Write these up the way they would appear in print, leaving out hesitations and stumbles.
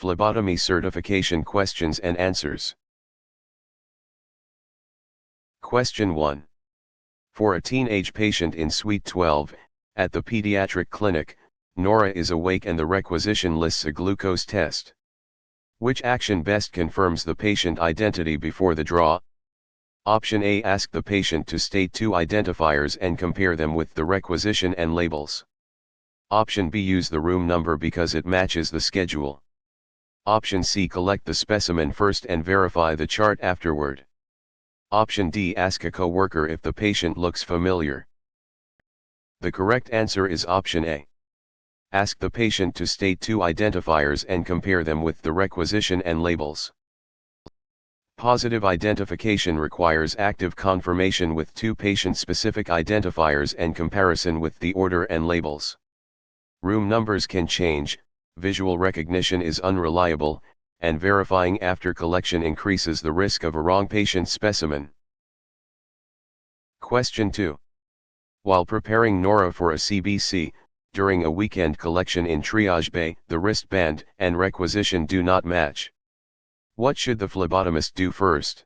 Phlebotomy Certification Questions and Answers. Question 1. For a teenage patient in Suite 12, at the pediatric clinic, Nora is awake and the requisition lists a glucose test. Which action best confirms the patient identity before the draw? Option A. Ask the patient to state two identifiers and compare them with the requisition and labels. Option B. Use the room number because it matches the schedule. Option C. Collect the specimen first and verify the chart afterward. Option D. Ask a coworker if the patient looks familiar. The correct answer is option A. Ask the patient to state two identifiers and compare them with the requisition and labels. Positive identification requires active confirmation with two patient-specific identifiers and comparison with the order and labels. Room numbers can change, visual recognition is unreliable, and verifying after collection increases the risk of a wrong patient specimen. Question 2. While preparing Nora for a CBC, during a weekend collection in triage bay, the wristband and requisition do not match. What should the phlebotomist do first?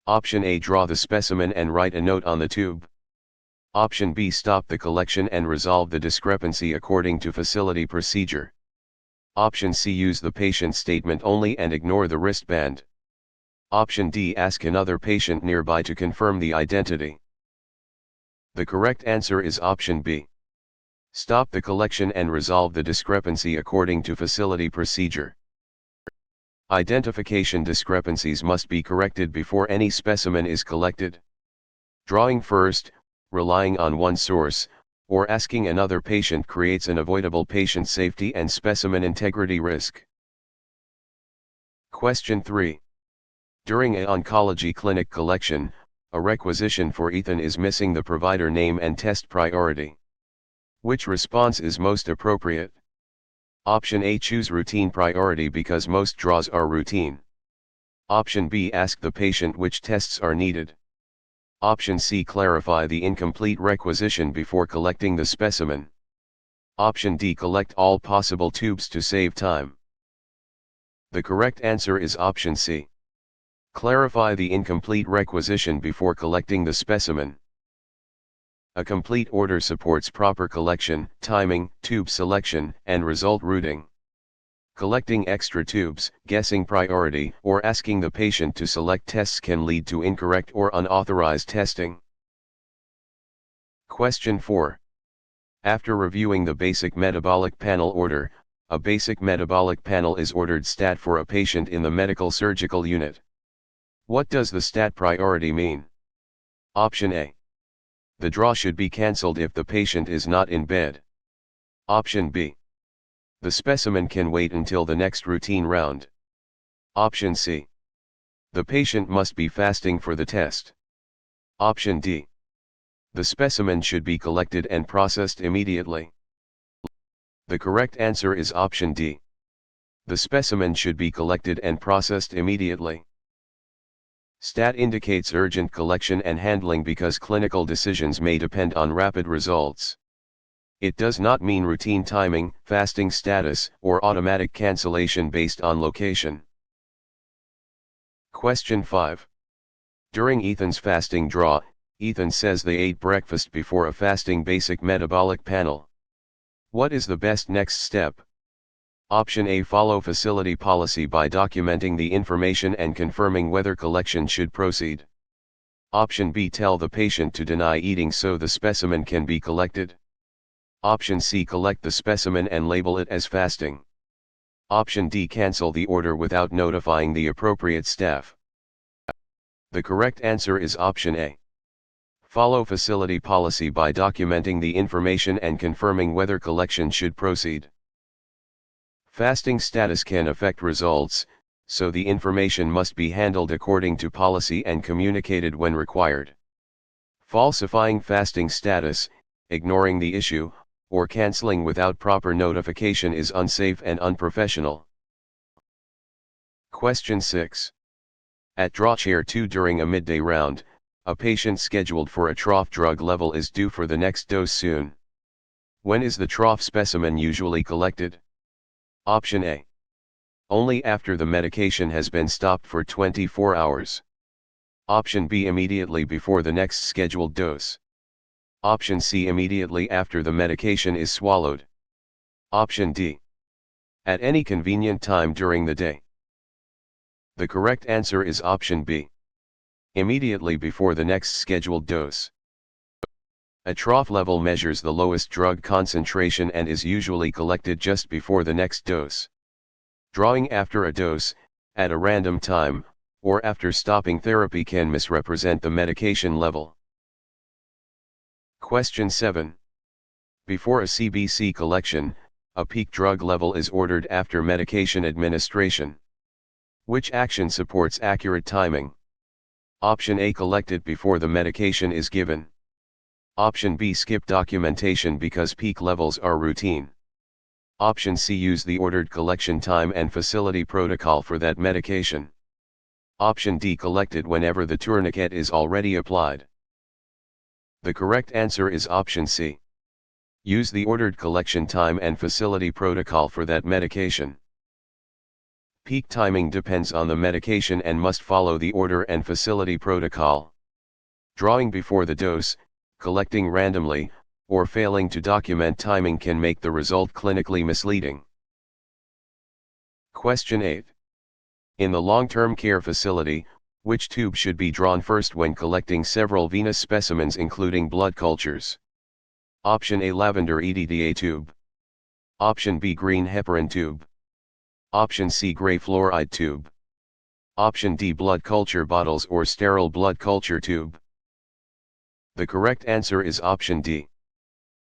Option A. Draw the specimen and write a note on the tube. Option B. Stop the collection and resolve the discrepancy according to facility procedure. Option C. Use the patient statement only and ignore the wristband. Option D. Ask another patient nearby to confirm the identity. The correct answer is option B. Stop the collection and resolve the discrepancy according to facility procedure. Identification discrepancies must be corrected before any specimen is collected. Drawing first, relying on one source, or asking another patient creates an avoidable patient safety and specimen integrity risk. Question 3. During an oncology clinic collection, a requisition for Ethan is missing the provider name and test priority. Which response is most appropriate? Option A. Choose routine priority because most draws are routine. Option B. Ask the patient which tests are needed. Option C. Clarify the incomplete requisition before collecting the specimen. Option D. Collect all possible tubes to save time. The correct answer is option C. Clarify the incomplete requisition before collecting the specimen. A complete order supports proper collection, timing, tube selection, and result routing. Collecting extra tubes, guessing priority, or asking the patient to select tests can lead to incorrect or unauthorized testing. Question 4. After reviewing the basic metabolic panel order, a basic metabolic panel is ordered stat for a patient in the medical surgical unit. What does the stat priority mean? Option A. The draw should be cancelled if the patient is not in bed. Option B. The specimen can wait until the next routine round. Option C. The patient must be fasting for the test. Option D. The specimen should be collected and processed immediately. The correct answer is option D. The specimen should be collected and processed immediately. Stat indicates urgent collection and handling because clinical decisions may depend on rapid results. It does not mean routine timing, fasting status, or automatic cancellation based on location. Question 5. During Ethan's fasting draw, Ethan says they ate breakfast before a fasting basic metabolic panel. What is the best next step? Option A. Follow facility policy by documenting the information and confirming whether collection should proceed. Option B. Tell the patient to deny eating so the specimen can be collected. Option C. Collect the specimen and label it as fasting. Option D. Cancel the order without notifying the appropriate staff. The correct answer is option A. Follow facility policy by documenting the information and confirming whether collection should proceed. Fasting status can affect results, so the information must be handled according to policy and communicated when required. Falsifying fasting status, ignoring the issue, or canceling without proper notification is unsafe and unprofessional. Question 6. At draw chair 2 during a midday round, a patient scheduled for a trough drug level is due for the next dose soon. When is the trough specimen usually collected? Option A. only after the medication has been stopped for 24 hours. Option B, immediately before the next scheduled dose. Option C, immediately after the medication is swallowed. Option D, at any convenient time during the day. The correct answer is option B, immediately before the next scheduled dose. A trough level measures the lowest drug concentration and is usually collected just before the next dose. Drawing after a dose, at a random time, or after stopping therapy can misrepresent the medication level. Question 7. Before a CBC collection, a peak drug level is ordered after medication administration. Which action supports accurate timing? Option A, collect it before the medication is given. Option B, skip documentation because peak levels are routine. Option C, use the ordered collection time and facility protocol for that medication. Option D, collect it whenever the tourniquet is already applied. The correct answer is option C. Use the ordered collection time and facility protocol for that medication. Peak timing depends on the medication and must follow the order and facility protocol. Drawing before the dose, collecting randomly, or failing to document timing can make the result clinically misleading. Question 8. In the long-term care facility, which tube should be drawn first when collecting several venous specimens including blood cultures? Option A, lavender EDTA tube. Option B, green heparin tube. Option C, gray fluoride tube. Option D, blood culture bottles or sterile blood culture tube. The correct answer is option D.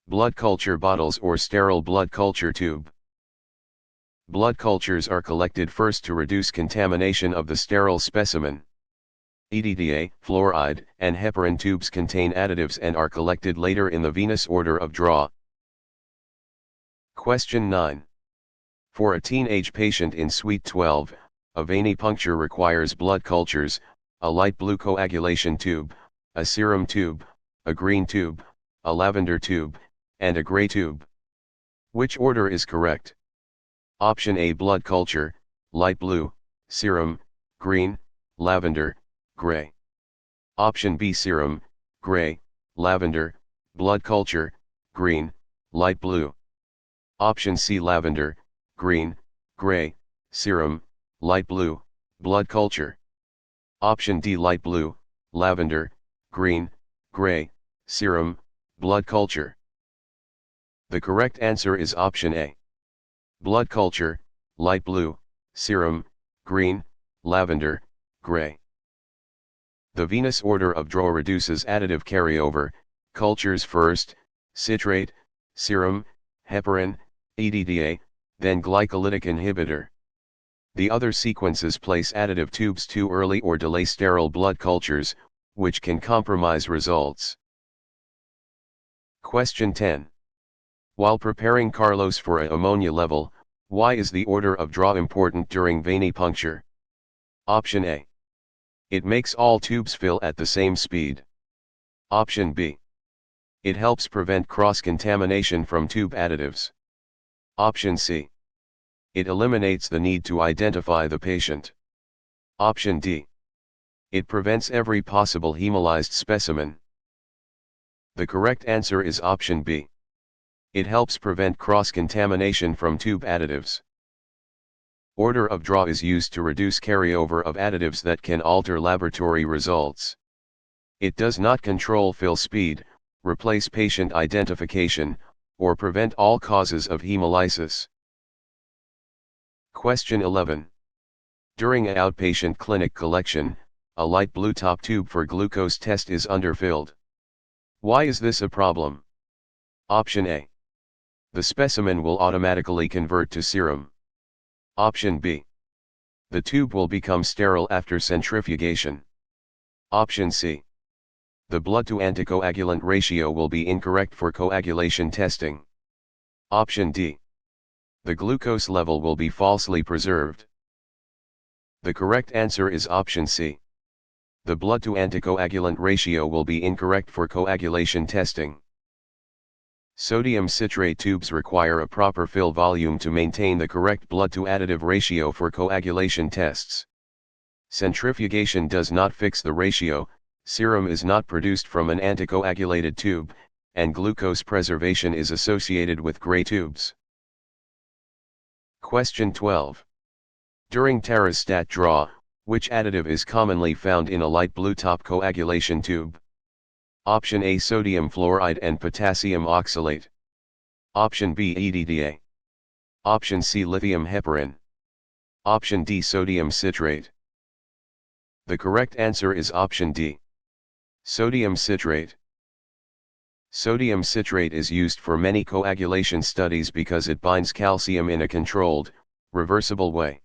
Blood culture bottles or sterile blood culture tube. Blood cultures are collected first to reduce contamination of the sterile specimen. EDTA, fluoride, and heparin tubes contain additives and are collected later in the venous order of draw. Question 9. For a teenage patient in Suite 12, a venipuncture requires blood cultures, a light blue coagulation tube, a serum tube, a green tube, a lavender tube, and a gray tube. Which order is correct? Option A, blood culture, light blue, serum, green, lavender, gray. Option B, serum, gray, lavender, blood culture, green, light blue. Option C, lavender, green, gray, serum, light blue, blood culture. Option D, light blue, lavender, green, gray, serum, blood culture. The correct answer is option A. Blood culture, light blue, serum, green, lavender, gray. The venous order of draw reduces additive carryover, cultures first, citrate, serum, heparin, EDTA, then glycolytic inhibitor. The other sequences place additive tubes too early or delay sterile blood cultures, which can compromise results. Question 10. While preparing Carlos for a ammonia level, why is the order of draw important during venipuncture? Option A. It makes all tubes fill at the same speed. Option B. It helps prevent cross-contamination from tube additives. Option C. It eliminates the need to identify the patient. Option D. It prevents every possible hemolyzed specimen. The correct answer is option B. It helps prevent cross-contamination from tube additives. Order of draw is used to reduce carryover of additives that can alter laboratory results. It does not control fill speed, replace patient identification, or prevent all causes of hemolysis. Question 11. During an outpatient clinic collection, a light blue top tube for glucose test is underfilled. Why is this a problem? Option A. The specimen will automatically convert to serum. Option B. The tube will become sterile after centrifugation. Option C. The blood to anticoagulant ratio will be incorrect for coagulation testing. Option D. The glucose level will be falsely preserved. The correct answer is option C. The blood to anticoagulant ratio will be incorrect for coagulation testing. Sodium citrate tubes require a proper fill volume to maintain the correct blood-to-additive ratio for coagulation tests. Centrifugation does not fix the ratio, serum is not produced from an anticoagulated tube, and glucose preservation is associated with gray tubes. Question 12. During thermostat draw, which additive is commonly found in a light blue top coagulation tube? Option A, sodium fluoride and potassium oxalate. Option B, EDTA. Option C, lithium heparin. Option D, sodium citrate. The correct answer is option D. Sodium citrate. Sodium citrate is used for many coagulation studies because it binds calcium in a controlled, reversible way.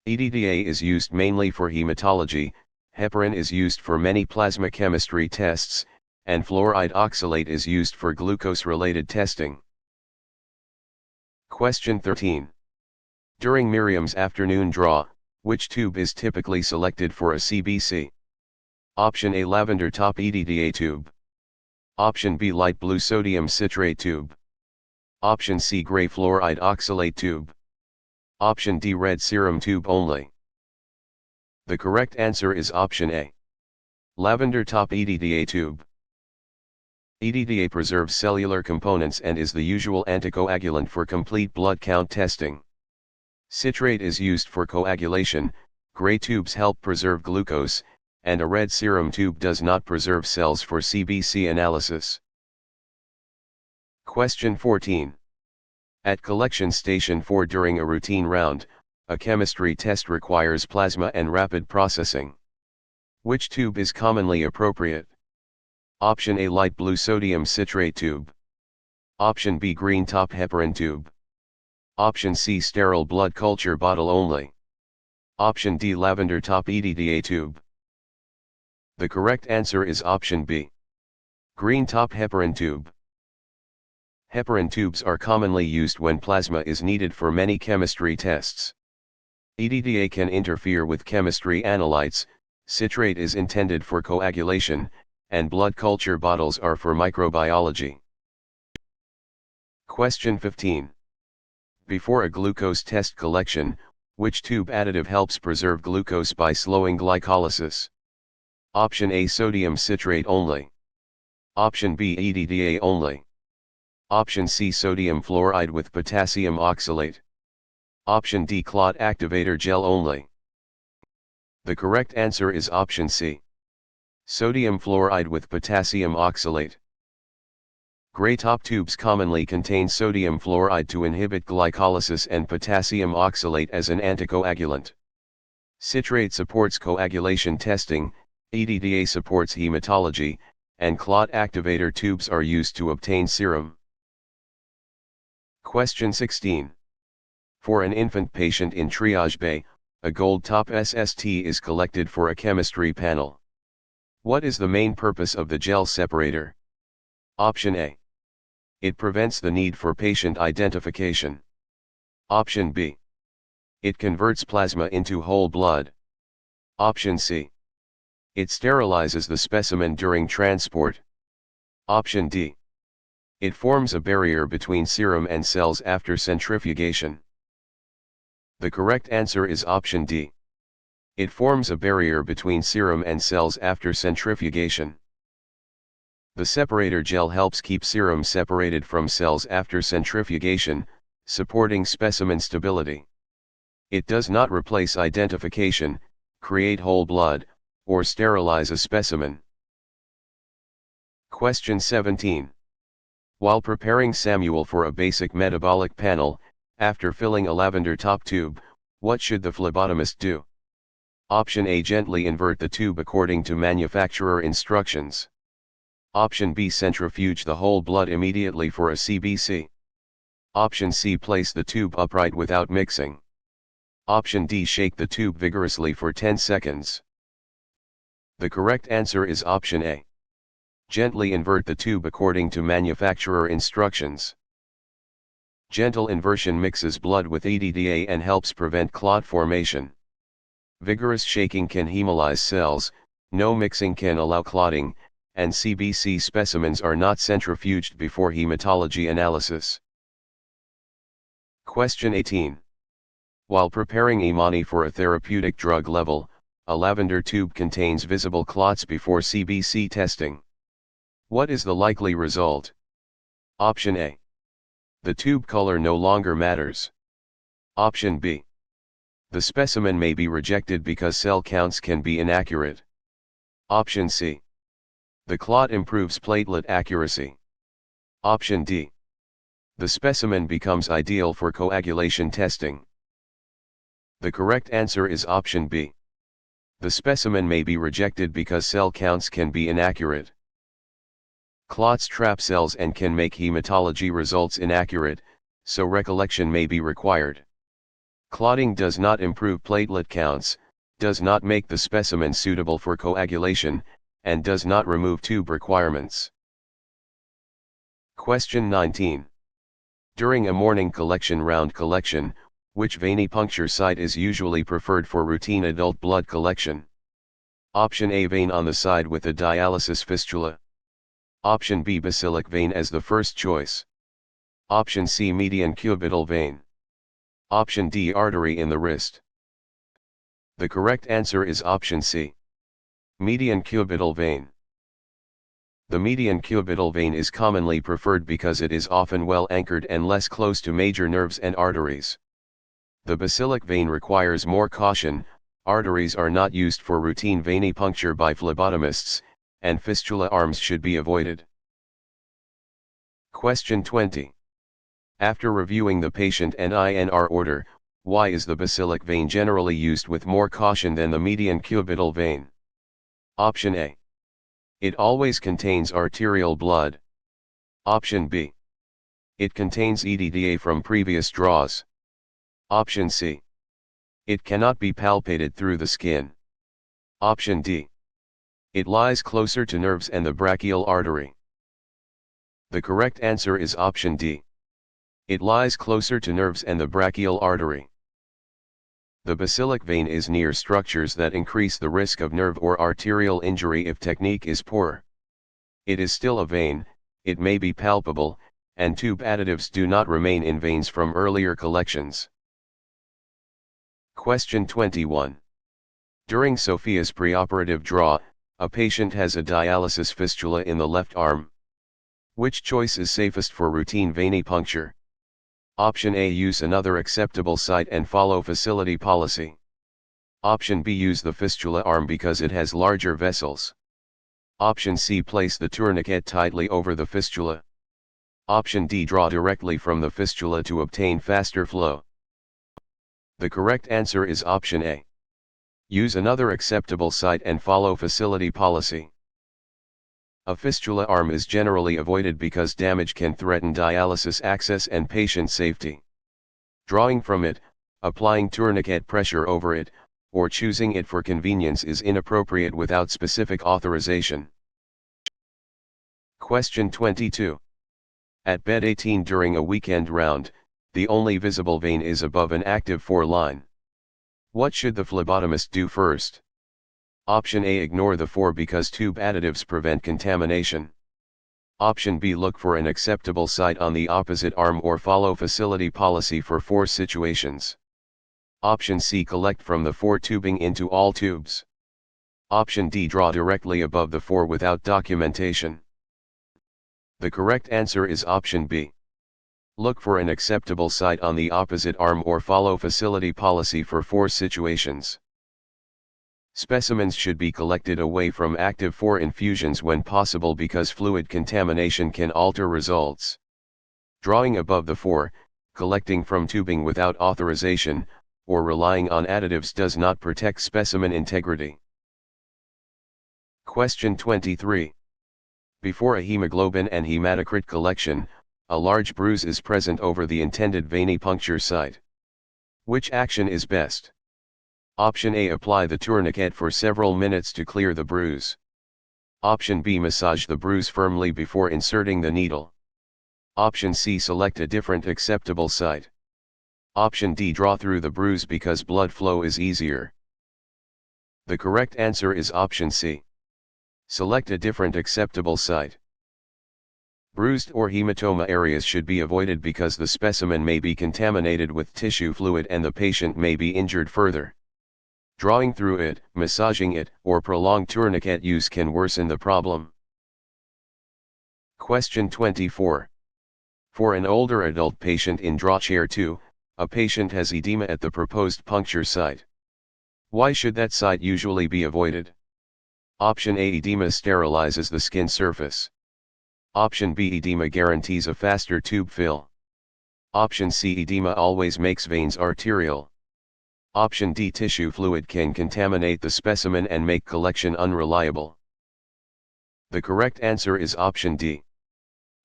EDTA is used mainly for hematology, heparin is used for many plasma chemistry tests, and fluoride oxalate is used for glucose-related testing. Question 13. During Miriam's afternoon draw, which tube is typically selected for a CBC? Option A, lavender top EDTA tube. Option B, light blue sodium citrate tube. Option C, gray fluoride oxalate tube. Option D, red serum tube only. The correct answer is option A. Lavender top EDTA tube. EDTA preserves cellular components and is the usual anticoagulant for complete blood count testing. Citrate is used for coagulation, gray tubes help preserve glucose, and a red serum tube does not preserve cells for CBC analysis. Question 14. At collection station 4 during a routine round, a chemistry test requires plasma and rapid processing. Which tube is commonly appropriate? Option A, light blue sodium citrate tube. Option B, green top heparin tube. Option C, sterile blood culture bottle only. Option D, lavender top EDTA tube. The correct answer is option B. Green top heparin tube. Heparin tubes are commonly used when plasma is needed for many chemistry tests. EDTA can interfere with chemistry analytes, citrate is intended for coagulation, and blood culture bottles are for microbiology. Question 15. Before a glucose test collection, which tube additive helps preserve glucose by slowing glycolysis? Option A, sodium citrate only. Option B, EDTA only. Option C, sodium fluoride with potassium oxalate. Option D, clot activator gel only. The correct answer is option C. Sodium fluoride with potassium oxalate. Gray top tubes commonly contain sodium fluoride to inhibit glycolysis and potassium oxalate as an anticoagulant. Citrate supports coagulation testing, EDTA supports hematology, and clot activator tubes are used to obtain serum. Question 16. For an infant patient in triage bay, a gold top SST is collected for a chemistry panel. What is the main purpose of the gel separator? Option A. It prevents the need for patient identification. Option B. It converts plasma into whole blood. Option C. It sterilizes the specimen during transport. Option D. It forms a barrier between serum and cells after centrifugation. The correct answer is option D. It forms a barrier between serum and cells after centrifugation. The separator gel helps keep serum separated from cells after centrifugation, supporting specimen stability. It does not replace identification, create whole blood, or sterilize a specimen. Question 17. While preparing Samuel for a basic metabolic panel, after filling a lavender top tube, what should the phlebotomist do? Option A, gently invert the tube according to manufacturer instructions. Option B, centrifuge the whole blood immediately for a CBC. Option C, place the tube upright without mixing. Option D, shake the tube vigorously for 10 seconds. The correct answer is option A. Gently invert the tube according to manufacturer instructions. Gentle inversion mixes blood with EDTA and helps prevent clot formation. Vigorous shaking can hemolyze cells, no mixing can allow clotting, and CBC specimens are not centrifuged before hematology analysis. Question 18. While preparing Imani for a therapeutic drug level, a lavender tube contains visible clots before CBC testing. What is the likely result? Option A. The tube color no longer matters. Option B. The specimen may be rejected because cell counts can be inaccurate. Option C. The clot improves platelet accuracy. Option D. The specimen becomes ideal for coagulation testing. The correct answer is option B. The specimen may be rejected because cell counts can be inaccurate. Clots trap cells and can make hematology results inaccurate, so recollection may be required. Clotting does not improve platelet counts, does not make the specimen suitable for coagulation, and does not remove tube requirements. Question 19. During a morning collection round collection, which venipuncture site is usually preferred for routine adult blood collection? Option A, vein on the side with a dialysis fistula. Option B, basilic vein as the first choice. Option C, median cubital vein. Option D, artery in the wrist. The correct answer is option C. Median cubital vein. The median cubital vein is commonly preferred because it is often well anchored and less close to major nerves and arteries. The basilic vein requires more caution, arteries are not used for routine venipuncture by phlebotomists, and fistula arms should be avoided. Question 20. After reviewing the patient and INR order, why is the basilic vein generally used with more caution than the median cubital vein? Option A. It always contains arterial blood. Option B. It contains EDTA from previous draws. Option C. It cannot be palpated through the skin. Option D. It lies closer to nerves and the brachial artery. The correct answer is option D. It lies closer to nerves and the brachial artery. The basilic vein is near structures that increase the risk of nerve or arterial injury if technique is poor. It is still a vein, it may be palpable, and tube additives do not remain in veins from earlier collections. Question 21. During Sophia's preoperative draw, a patient has a dialysis fistula in the left arm. Which choice is safest for routine venipuncture? Option A, use another acceptable site and follow facility policy. Option B, use the fistula arm because it has larger vessels. Option C, place the tourniquet tightly over the fistula. Option D, draw directly from the fistula to obtain faster flow. The correct answer is option A. Use another acceptable site and follow facility policy. A fistula arm is generally avoided because damage can threaten dialysis access and patient safety. Drawing from it, applying tourniquet pressure over it, or choosing it for convenience is inappropriate without specific authorization. Question 22. At bed 18 during a weekend round, the only visible vein is above an active 4 line. What should the phlebotomist do first? Option A, ignore the 4 because tube additives prevent contamination. Option B, look for an acceptable site on the opposite arm or follow facility policy for 4 situations. Option C, collect from the 4 tubing into all tubes. Option D, draw directly above the 4 without documentation. The correct answer is option B. Look for an acceptable site on the opposite arm or follow facility policy for 4 situations. Specimens should be collected away from active 4 infusions when possible because fluid contamination can alter results. Drawing above the 4, collecting from tubing without authorization, or relying on additives does not protect specimen integrity. Question 23. Before a hemoglobin and hematocrit collection, a large bruise is present over the intended venipuncture site. Which action is best? Option A, apply the tourniquet for several minutes to clear the bruise. Option B, massage the bruise firmly before inserting the needle. Option C, select a different acceptable site. Option D, draw through the bruise because blood flow is easier. The correct answer is option C. Select a different acceptable site. Bruised or hematoma areas should be avoided because the specimen may be contaminated with tissue fluid and the patient may be injured further. Drawing through it, massaging it, or prolonged tourniquet use can worsen the problem. Question 24. For an older adult patient in draw chair 2, a patient has edema at the proposed puncture site. Why should that site usually be avoided? Option A, edema sterilizes the skin surface. Option B, edema guarantees a faster tube fill. Option C, edema always makes veins arterial. Option D, tissue fluid can contaminate the specimen and make collection unreliable. The correct answer is option D.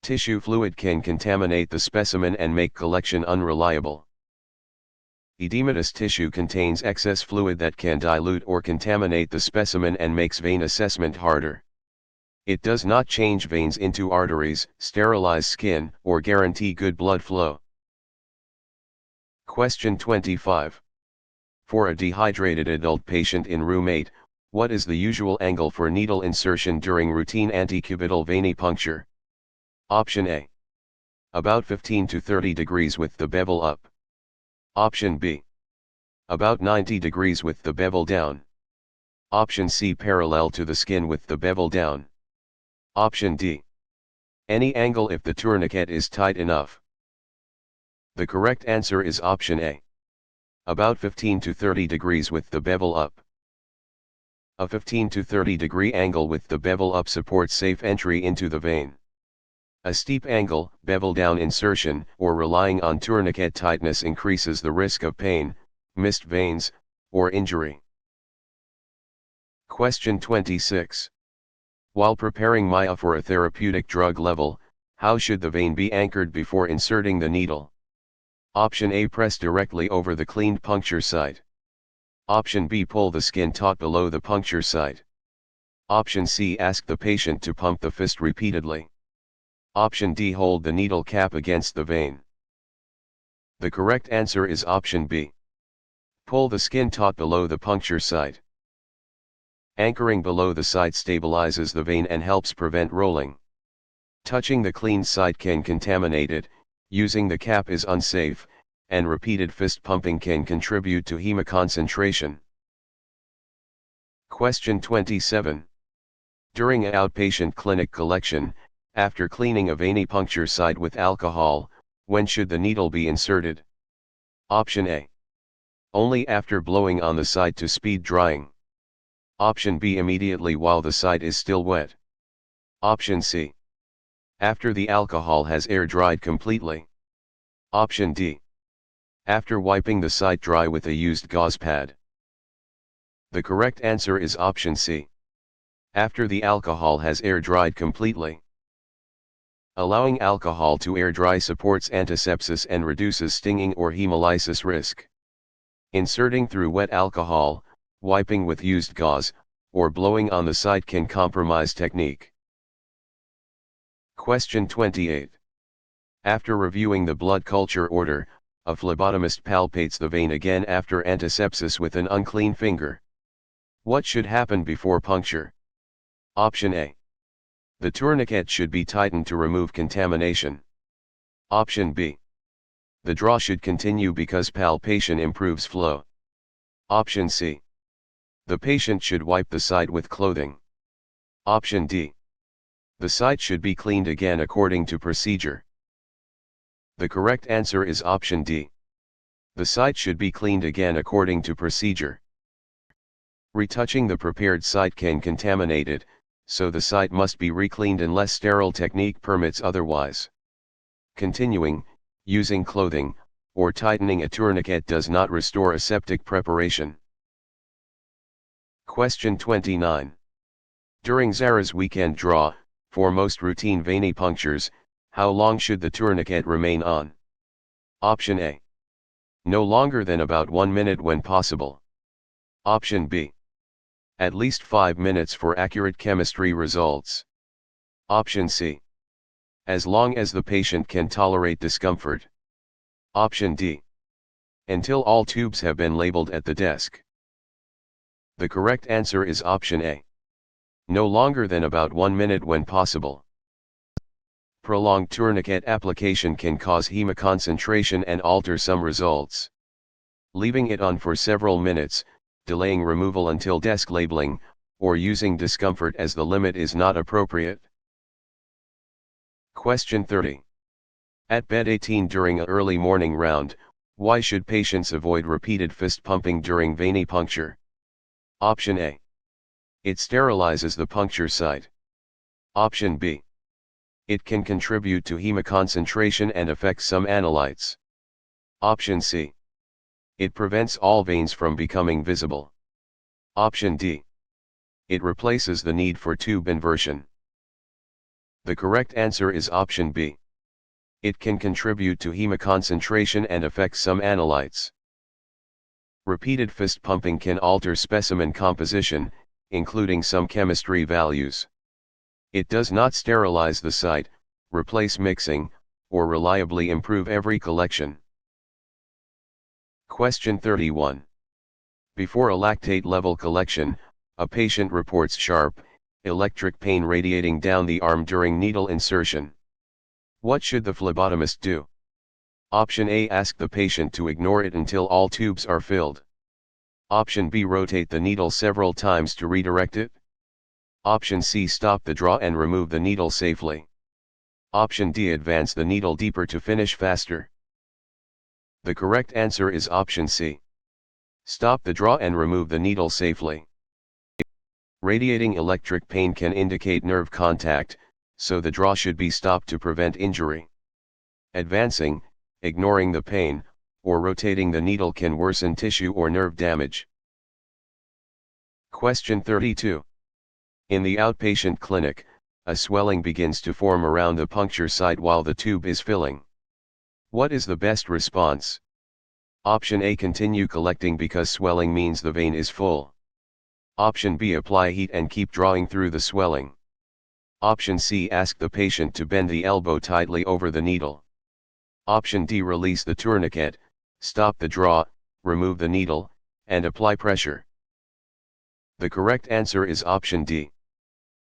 Tissue fluid can contaminate the specimen and make collection unreliable. Edematous tissue contains excess fluid that can dilute or contaminate the specimen and makes vein assessment harder. It does not change veins into arteries, sterilize skin, or guarantee good blood flow. Question 25. For a dehydrated adult patient in room 8, what is the usual angle for needle insertion during routine antecubital venipuncture? Option A. About 15 to 30 degrees with the bevel up. Option B. About 90 degrees with the bevel down. Option C, parallel to the skin with the bevel down. Option D. Any angle if the tourniquet is tight enough. The correct answer is option A. About 15 to 30 degrees with the bevel up. A 15 to 30 degree angle with the bevel up supports safe entry into the vein. A steep angle, bevel down insertion, or relying on tourniquet tightness increases the risk of pain, missed veins, or injury. Question 26. While preparing MIA for a therapeutic drug level, how should the vein be anchored before inserting the needle? Option A, press directly over the cleaned puncture site. Option B, pull the skin taut below the puncture site. Option C, ask the patient to pump the fist repeatedly. Option D, hold the needle cap against the vein. The correct answer is option B. Pull the skin taut below the puncture site. Anchoring below the site stabilizes the vein and helps prevent rolling. Touching the cleaned site can contaminate it, using the cap is unsafe, and repeated fist pumping can contribute to hemoconcentration. Question 27. During an outpatient clinic collection, after cleaning a venipuncture site with alcohol, when should the needle be inserted? Option A. Only after blowing on the site to speed drying. Option B, immediately while the site is still wet. Option C. After the alcohol has air dried completely. Option D. After wiping the site dry with a used gauze pad. The correct answer is option C. After the alcohol has air dried completely. Allowing alcohol to air dry supports antisepsis and reduces stinging or hemolysis risk. Inserting through wet alcohol, wiping with used gauze, or blowing on the site can compromise technique. Question 28. After reviewing the blood culture order, a phlebotomist palpates the vein again after antisepsis with an unclean finger. What should happen before puncture? Option A. The tourniquet should be tightened to remove contamination. Option B. The draw should continue because palpation improves flow. Option C. The patient should wipe the site with clothing. Option D. The site should be cleaned again according to procedure. The correct answer is option D. The site should be cleaned again according to procedure. Retouching the prepared site can contaminate it, so the site must be recleaned unless sterile technique permits otherwise. Continuing, using clothing, or tightening a tourniquet does not restore aseptic preparation. Question 29. During Zara's weekend draw, for most routine venipunctures, how long should the tourniquet remain on? Option A. No longer than about 1 minute when possible. Option B. At least 5 minutes for accurate chemistry results. Option C. As long as the patient can tolerate discomfort. Option D. Until all tubes have been labeled at the desk. The correct answer is option A. No longer than about 1 minute when possible. Prolonged tourniquet application can cause hemoconcentration and alter some results. Leaving it on for several minutes, delaying removal until desk labeling, or using discomfort as the limit is not appropriate. Question 30. At bed 18 during an early morning round, why should patients avoid repeated fist pumping during venipuncture? Option A. It sterilizes the puncture site. Option B. It can contribute to hemoconcentration and affect some analytes. Option C. It prevents all veins from becoming visible. Option D. It replaces the need for tube inversion. The correct answer is option B. It can contribute to hemoconcentration and affect some analytes. Repeated fist pumping can alter specimen composition, including some chemistry values. It does not sterilize the site, replace mixing, or reliably improve every collection. Question 31. Before a lactate level collection, a patient reports sharp, electric pain radiating down the arm during needle insertion. What should the phlebotomist do? Option A. Ask the patient to ignore it until all tubes are filled. Option B. Rotate the needle several times to redirect it. Option C. Stop the draw and remove the needle safely. Option D. Advance the needle deeper to finish faster. The correct answer is option C. Stop the draw and remove the needle safely. Radiating electric pain can indicate nerve contact, so the draw should be stopped to prevent injury. Advancing, ignoring the pain, or rotating the needle can worsen tissue or nerve damage. Question 32. In the outpatient clinic, a swelling begins to form around the puncture site while the tube is filling. What is the best response? Option A. Continue collecting because swelling means the vein is full. Option B. Apply heat and keep drawing through the swelling. Option C. Ask the patient to bend the elbow tightly over the needle. Option D. Release the tourniquet, stop the draw, remove the needle, and apply pressure. The correct answer is option D.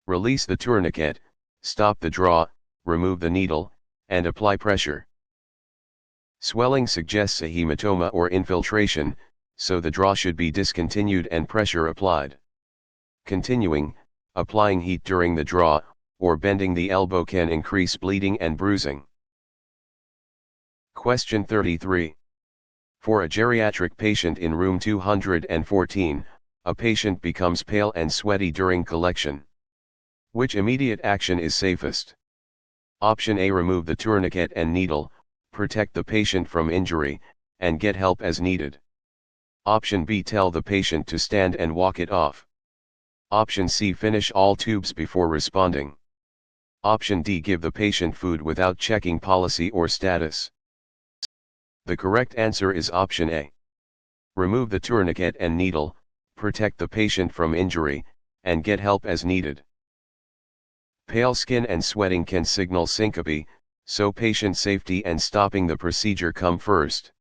Release the tourniquet, stop the draw, remove the needle, and apply pressure. Swelling suggests a hematoma or infiltration, so the draw should be discontinued and pressure applied. Continuing, applying heat during the draw, or bending the elbow can increase bleeding and bruising. Question 33. For a geriatric patient in room 214, a patient becomes pale and sweaty during collection. Which immediate action is safest? Option A. Remove the tourniquet and needle, protect the patient from injury, and get help as needed. Option B. Tell the patient to stand and walk it off. Option C. Finish all tubes before responding. Option D. Give the patient food without checking policy or status. The correct answer is option A. Remove the tourniquet and needle, protect the patient from injury, and get help as needed. Pale skin and sweating can signal syncope, so patient safety and stopping the procedure come first.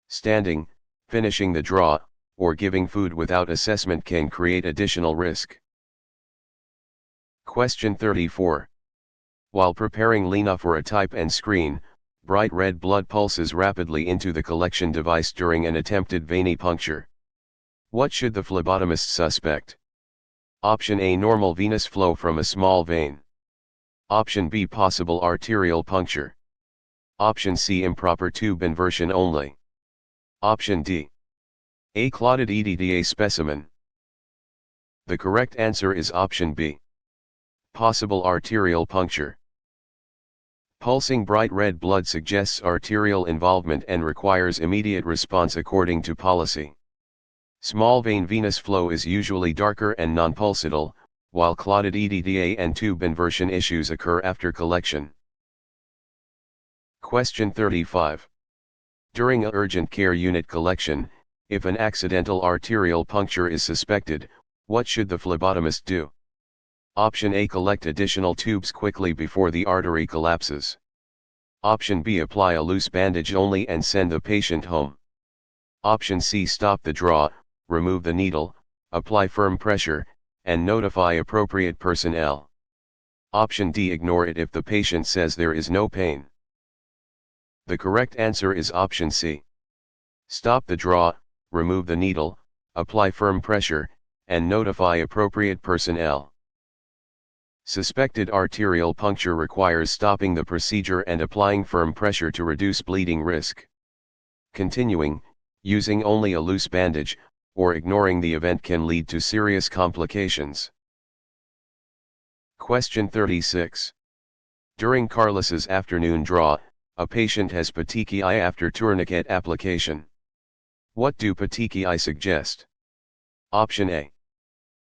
Standing, finishing the draw, or giving food without assessment can create additional risk. Question 34. While preparing Lena for a type and screen, bright red blood pulses rapidly into the collection device during an attempted venipuncture. What should the phlebotomist suspect? Option A. Normal venous flow from a small vein. Option B. Possible arterial puncture. Option C. Improper tube inversion only. Option D. A clotted EDTA specimen. The correct answer is option B. Possible arterial puncture. Pulsing bright red blood suggests arterial involvement and requires immediate response according to policy. Small vein venous flow is usually darker and non-pulsatile, while clotted EDTA and tube inversion issues occur after collection. Question 35. During a urgent care unit collection, if an accidental arterial puncture is suspected, what should the phlebotomist do? Option A. Collect additional tubes quickly before the artery collapses. Option B. Apply a loose bandage only and send the patient home. Option C. Stop the draw, remove the needle, apply firm pressure, and notify appropriate personnel. Option D. Ignore it if the patient says there is no pain. The correct answer is option C. Stop the draw, remove the needle, apply firm pressure, and notify appropriate personnel. Suspected arterial puncture requires stopping the procedure and applying firm pressure to reduce bleeding risk. Continuing, using only a loose bandage, or ignoring the event can lead to serious complications. Question 36. During Carlos's afternoon draw, a patient has petechiae after tourniquet application. What do petechiae suggest? Option A.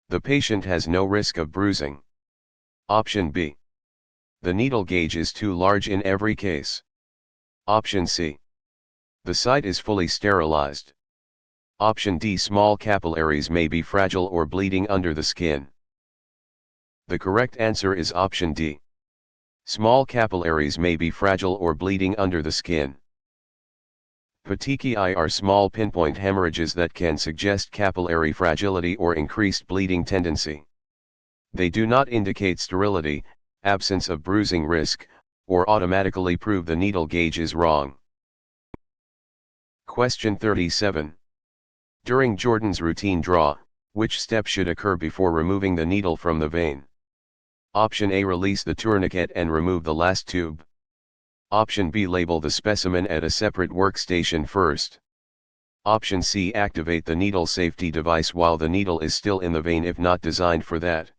The patient has no risk of bruising. Option B. The needle gauge is too large in every case. Option C. The site is fully sterilized. Option D. Small capillaries may be fragile or bleeding under the skin. The correct answer is option D. Small capillaries may be fragile or bleeding under the skin. Petechiae are small pinpoint hemorrhages that can suggest capillary fragility or increased bleeding tendency. They do not indicate sterility, absence of bruising risk, or automatically prove the needle gauge is wrong. Question 37. During Jordan's routine draw, which step should occur before removing the needle from the vein? Option A. Release the tourniquet and remove the last tube. Option B. Label the specimen at a separate workstation first. Option C. Activate the needle safety device while the needle is still in the vein if not designed for that.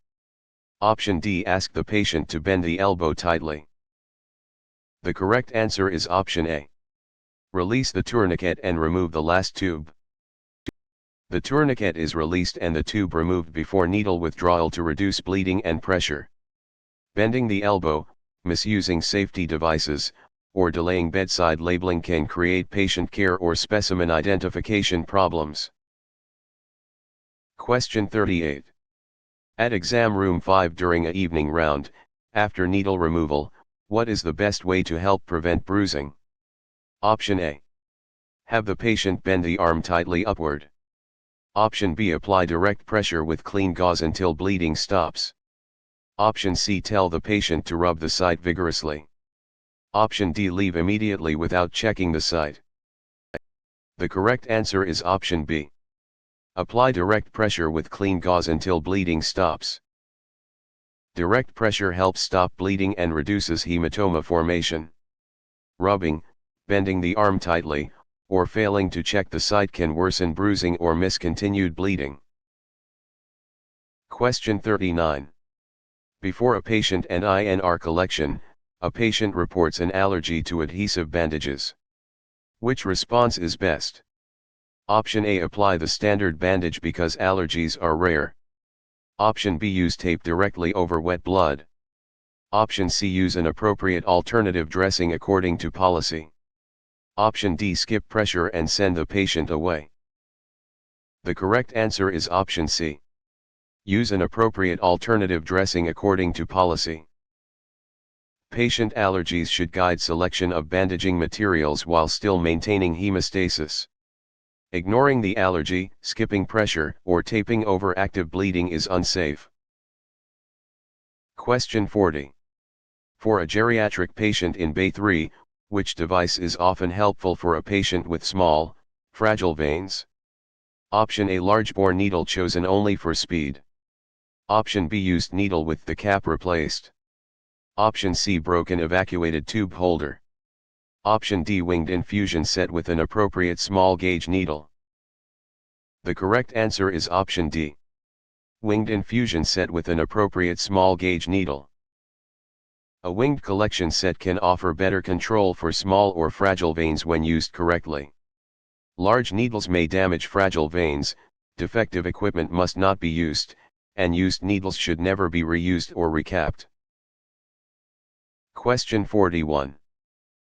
Option D. Ask the patient to bend the elbow tightly. The correct answer is option A. Release the tourniquet and remove the last tube. The tourniquet is released and the tube removed before needle withdrawal to reduce bleeding and pressure. Bending the elbow, misusing safety devices, or delaying bedside labeling can create patient care or specimen identification problems. Question 38. At exam room 5 during a evening round, after needle removal, what is the best way to help prevent bruising? Option A. Have the patient bend the arm tightly upward. Option B. Apply direct pressure with clean gauze until bleeding stops. Option C. Tell the patient to rub the site vigorously. Option D. Leave immediately without checking the site. The correct answer is option B. Apply direct pressure with clean gauze until bleeding stops. Direct pressure helps stop bleeding and reduces hematoma formation. Rubbing, bending the arm tightly, or failing to check the site can worsen bruising or miss continued bleeding. Question 39. Before a patient NINR collection, a patient reports an allergy to adhesive bandages. Which response is best? Option A. Apply the standard bandage because allergies are rare. Option B. Use tape directly over wet blood. Option C. Use an appropriate alternative dressing according to policy. Option D. Skip pressure and send the patient away. The correct answer is option C. Use an appropriate alternative dressing according to policy. Patient allergies should guide selection of bandaging materials while still maintaining hemostasis. Ignoring the allergy, skipping pressure, or taping over active bleeding is unsafe. Question 40. For a geriatric patient in Bay 3, which device is often helpful for a patient with small, fragile veins? Option A. Large bore needle chosen only for speed. Option B. Used needle with the cap replaced. Option C. Broken evacuated tube holder. Option D. Winged infusion set with an appropriate small gauge needle. The correct answer is option D. Winged infusion set with an appropriate small gauge needle. A winged collection set can offer better control for small or fragile veins when used correctly. Large needles may damage fragile veins, defective equipment must not be used, and used needles should never be reused or recapped. Question 41.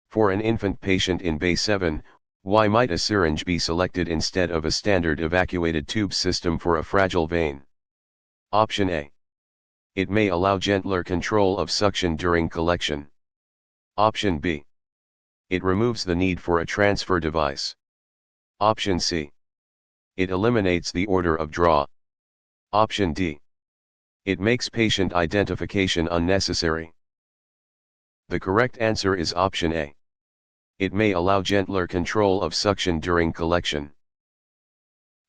For an infant patient in Bay 7, why might a syringe be selected instead of a standard evacuated tube system for a fragile vein? Option A. It may allow gentler control of suction during collection. Option B. It removes the need for a transfer device. Option C. It eliminates the order of draw. Option D. It makes patient identification unnecessary. The correct answer is option A. It may allow gentler control of suction during collection.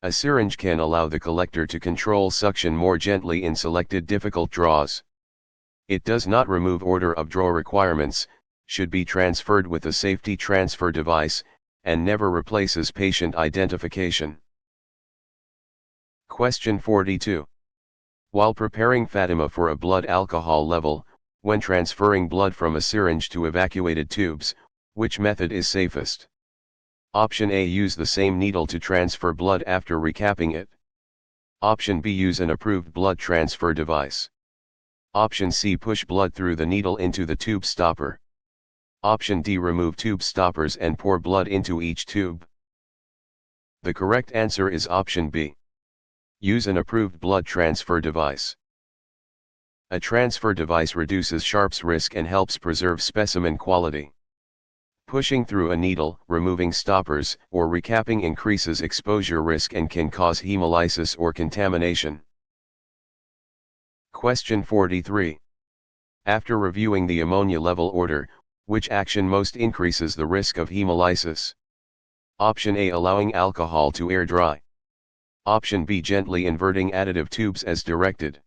A syringe can allow the collector to control suction more gently in selected difficult draws. It does not remove order of draw requirements, should be transferred with a safety transfer device, and never replaces patient identification. Question 42. While preparing Fatima for a blood alcohol level, when transferring blood from a syringe to evacuated tubes, which method is safest? Option A. Use the same needle to transfer blood after recapping it. Option B. Use an approved blood transfer device. Option C. Push blood through the needle into the tube stopper. Option D. Remove tube stoppers and pour blood into each tube. The correct answer is option B. Use an approved blood transfer device. A transfer device reduces Sharp's risk and helps preserve specimen quality. Pushing through a needle, removing stoppers, or recapping increases exposure risk and can cause hemolysis or contamination. Question 43. After reviewing the ammonia level order, which action most increases the risk of hemolysis? Option A. Allowing alcohol to air dry. Option B. Gently inverting additive tubes as directed.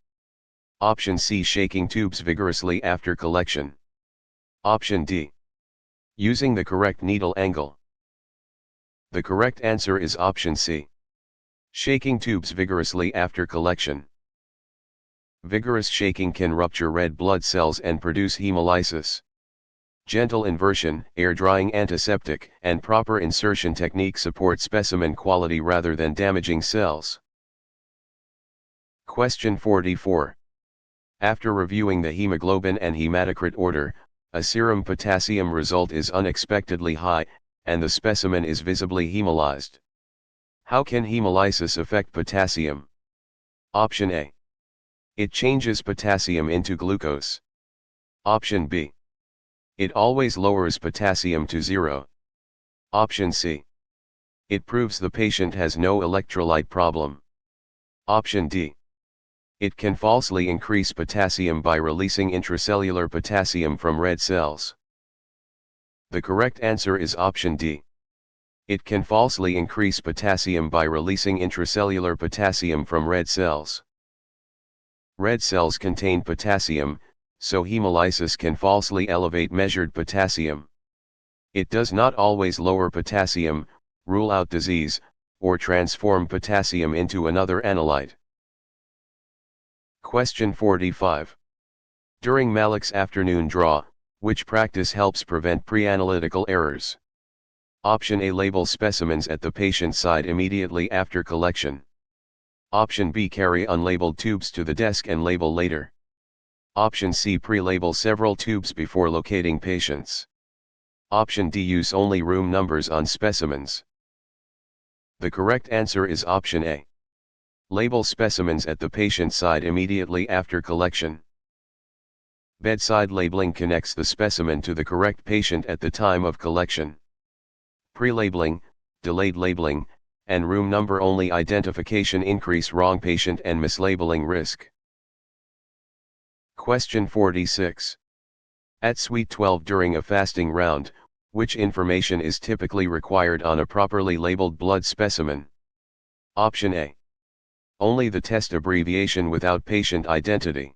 Option C. Shaking tubes vigorously after collection. Option D. Using the correct needle angle. The correct answer is option C. Shaking tubes vigorously after collection. Vigorous shaking can rupture red blood cells and produce hemolysis. Gentle inversion, air drying antiseptic, and proper insertion technique support specimen quality rather than damaging cells. Question 44. After reviewing the hemoglobin and hematocrit order, a serum potassium result is unexpectedly high, and the specimen is visibly hemolyzed. How can hemolysis affect potassium? Option A. It changes potassium into glucose. Option B. It always lowers potassium to 0. Option C. It proves the patient has no electrolyte problem. Option D. It can falsely increase potassium by releasing intracellular potassium from red cells. The correct answer is option D. It can falsely increase potassium by releasing intracellular potassium from red cells. Red cells contain potassium, so hemolysis can falsely elevate measured potassium. It does not always lower potassium, rule out disease, or transform potassium into another analyte. Question 45. During Malik's afternoon draw, which practice helps prevent pre-analytical errors? Option A. Label specimens at the patient's side immediately after collection. Option B. Carry unlabeled tubes to the desk and label later. Option C. Pre-label several tubes before locating patients. Option D. Use only room numbers on specimens. The correct answer is option A. Label specimens at the patient's side immediately after collection. Bedside labeling connects the specimen to the correct patient at the time of collection. Pre-labeling, delayed labeling, and room number only identification increase wrong patient and mislabeling risk. Question 46. At Suite 12 during a fasting round, which information is typically required on a properly labeled blood specimen? Option A. Only the test abbreviation without patient identity.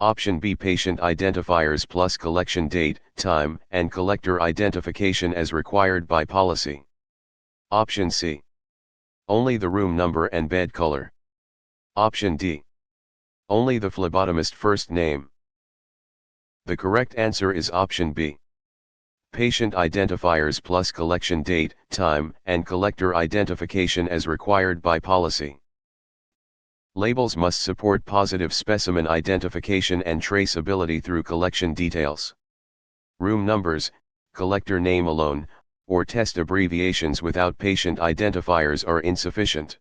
Option B. Patient identifiers plus collection date, time, and collector identification as required by policy. Option C. Only the room number and bed color. Option D. Only the phlebotomist first name. The correct answer is option B. Patient identifiers plus collection date, time, and collector identification as required by policy. Labels must support positive specimen identification and traceability through collection details. Room numbers, collector name alone, or test abbreviations without patient identifiers are insufficient.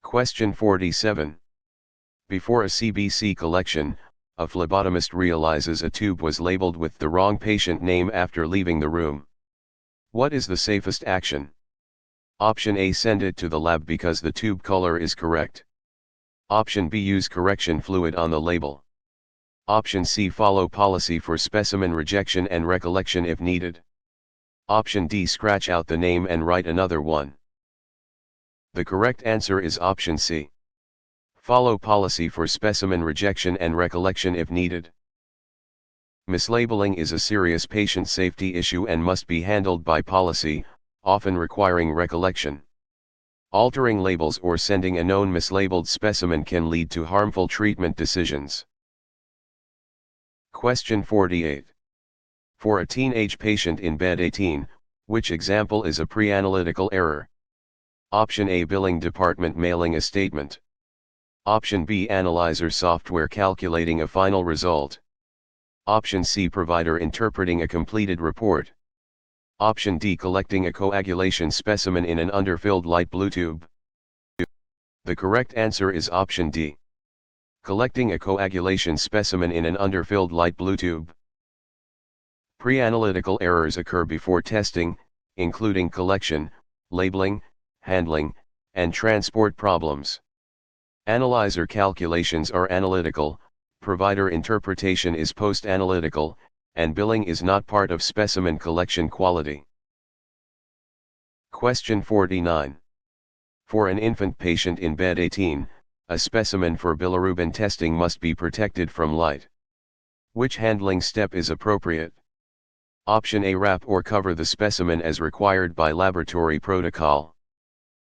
Question 47. Before a CBC collection, a phlebotomist realizes a tube was labeled with the wrong patient name after leaving the room. What is the safest action? Option A. Send it to the lab because the tube color is correct. Option B. Use correction fluid on the label. Option C. Follow policy for specimen rejection and recollection if needed. Option D. Scratch out the name and write another one. The correct answer is option C. Follow policy for specimen rejection and recollection if needed. Mislabeling is a serious patient safety issue and must be handled by policy, often requiring recollection. Altering labels or sending a known mislabeled specimen can lead to harmful treatment decisions. Question 48. For a teenage patient in bed 18, which example is a pre-analytical error? Option A. Billing department mailing a statement. Option B. Analyzer software calculating a final result. Option C. Provider interpreting a completed report. Option D. Collecting a coagulation specimen in an underfilled light blue tube. The correct answer is option D. Collecting a coagulation specimen in an underfilled light blue tube. Pre-analytical errors occur before testing, including collection, labeling, handling, and transport problems. Analyzer calculations are analytical, provider interpretation is post-analytical, and billing is not part of specimen collection quality. Question 49. For an infant patient in bed 18, a specimen for bilirubin testing must be protected from light. Which handling step is appropriate? Option A. Wrap or cover the specimen as required by laboratory protocol.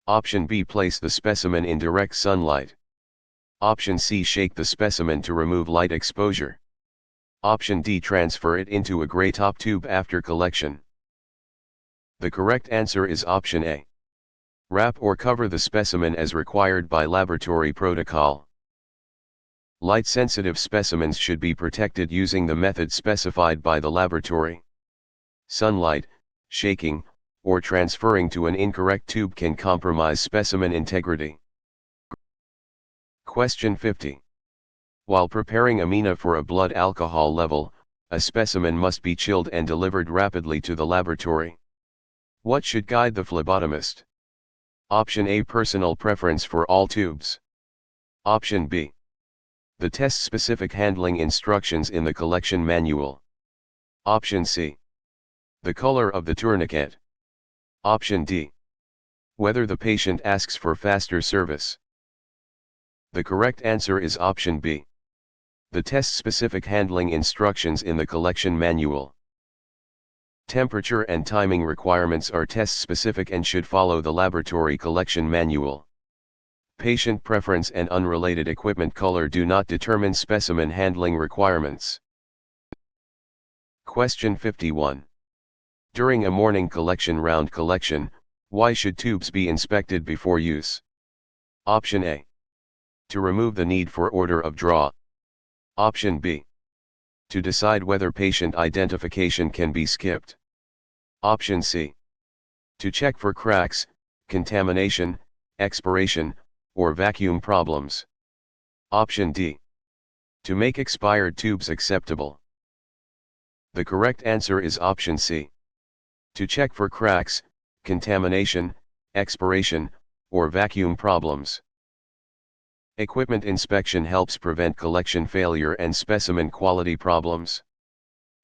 Option B. Place the specimen in direct sunlight. Option C. Shake the specimen to remove light exposure. Option D. Transfer it into a gray top tube after collection. The correct answer is option A. Wrap or cover the specimen as required by laboratory protocol. Light-sensitive specimens should be protected using the method specified by the laboratory. Sunlight, shaking, or transferring to an incorrect tube can compromise specimen integrity. Question 50. While preparing amina for a blood alcohol level, a specimen must be chilled and delivered rapidly to the laboratory. What should guide the phlebotomist? Option A. Personal preference for all tubes. Option B. The test-specific handling instructions in the collection manual. Option C. The color of the tourniquet. Option D. Whether the patient asks for faster service. The correct answer is option B. The test-specific handling instructions in the collection manual. Temperature and timing requirements are test-specific and should follow the laboratory collection manual. Patient preference and unrelated equipment color do not determine specimen handling requirements. Question 51. During a morning collection round collection, why should tubes be inspected before use? Option A. To remove the need for order of draw. Option B. To decide whether patient identification can be skipped. Option C. To check for cracks, contamination, expiration, or vacuum problems. Option D. To make expired tubes acceptable. The correct answer is option C. To check for cracks, contamination, expiration, or vacuum problems. Equipment inspection helps prevent collection failure and specimen quality problems.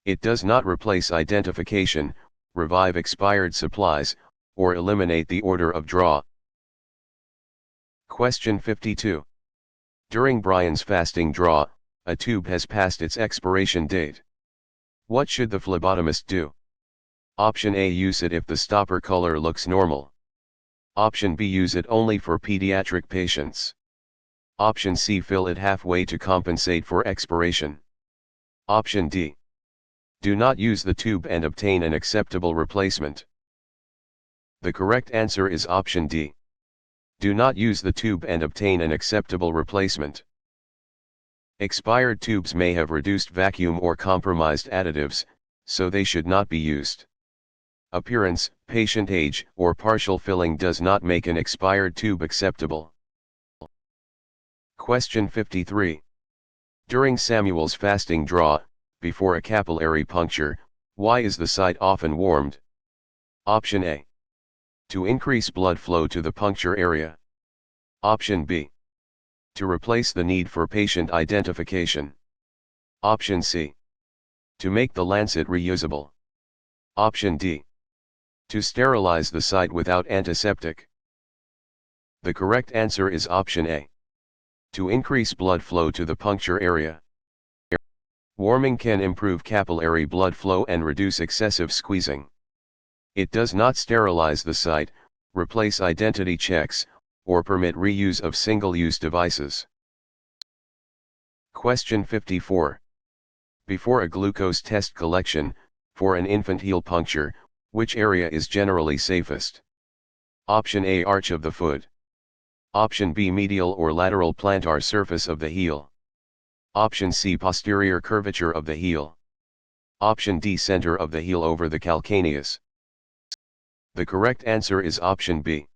It does not replace identification, revive expired supplies, or eliminate the order of draw. Question 52. During Brian's fasting draw, a tube has passed its expiration date. What should the phlebotomist do? Option A. Use it if the stopper color looks normal. Option B. Use it only for pediatric patients. Option C. Fill it halfway to compensate for expiration. Option D. Do not use the tube and obtain an acceptable replacement. The correct answer is option D. Do not use the tube and obtain an acceptable replacement. Expired tubes may have reduced vacuum or compromised additives, so they should not be used. Appearance, patient age, or partial filling does not make an expired tube acceptable. Question 53. During Samuel's fasting draw, before a capillary puncture, why is the site often warmed? Option A. To increase blood flow to the puncture area. Option B. To replace the need for patient identification. Option C. To make the lancet reusable. Option D. To sterilize the site without antiseptic. The correct answer is option A. To increase blood flow to the puncture area. Warming can improve capillary blood flow and reduce excessive squeezing. It does not sterilize the site, replace identity checks, or permit reuse of single-use devices. Question 54. Before a glucose test collection, for an infant heel puncture, which area is generally safest? Option A, arch of the foot. Option B, medial or lateral plantar surface of the heel. Option C, posterior curvature of the heel. Option D, center of the heel over the calcaneus. The correct answer is option B.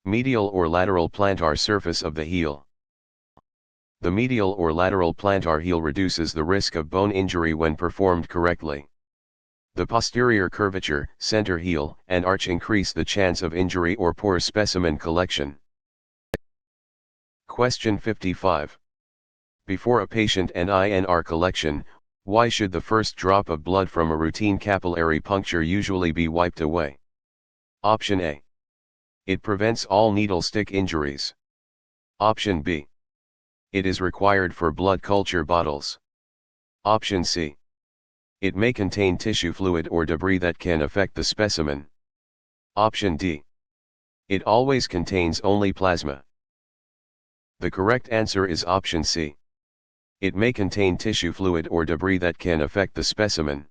Medial or lateral plantar surface of the heel. The medial or lateral plantar heel reduces the risk of bone injury when performed correctly. The posterior curvature, center heel, and arch increase the chance of injury or poor specimen collection. Question 55. Before a patient NINR collection, why should the first drop of blood from a routine capillary puncture usually be wiped away? Option A. It prevents all needle stick injuries. Option B. It is required for blood culture bottles. Option C. It may contain tissue fluid or debris that can affect the specimen. Option D. It always contains only plasma. The correct answer is option C. It may contain tissue fluid or debris that can affect the specimen.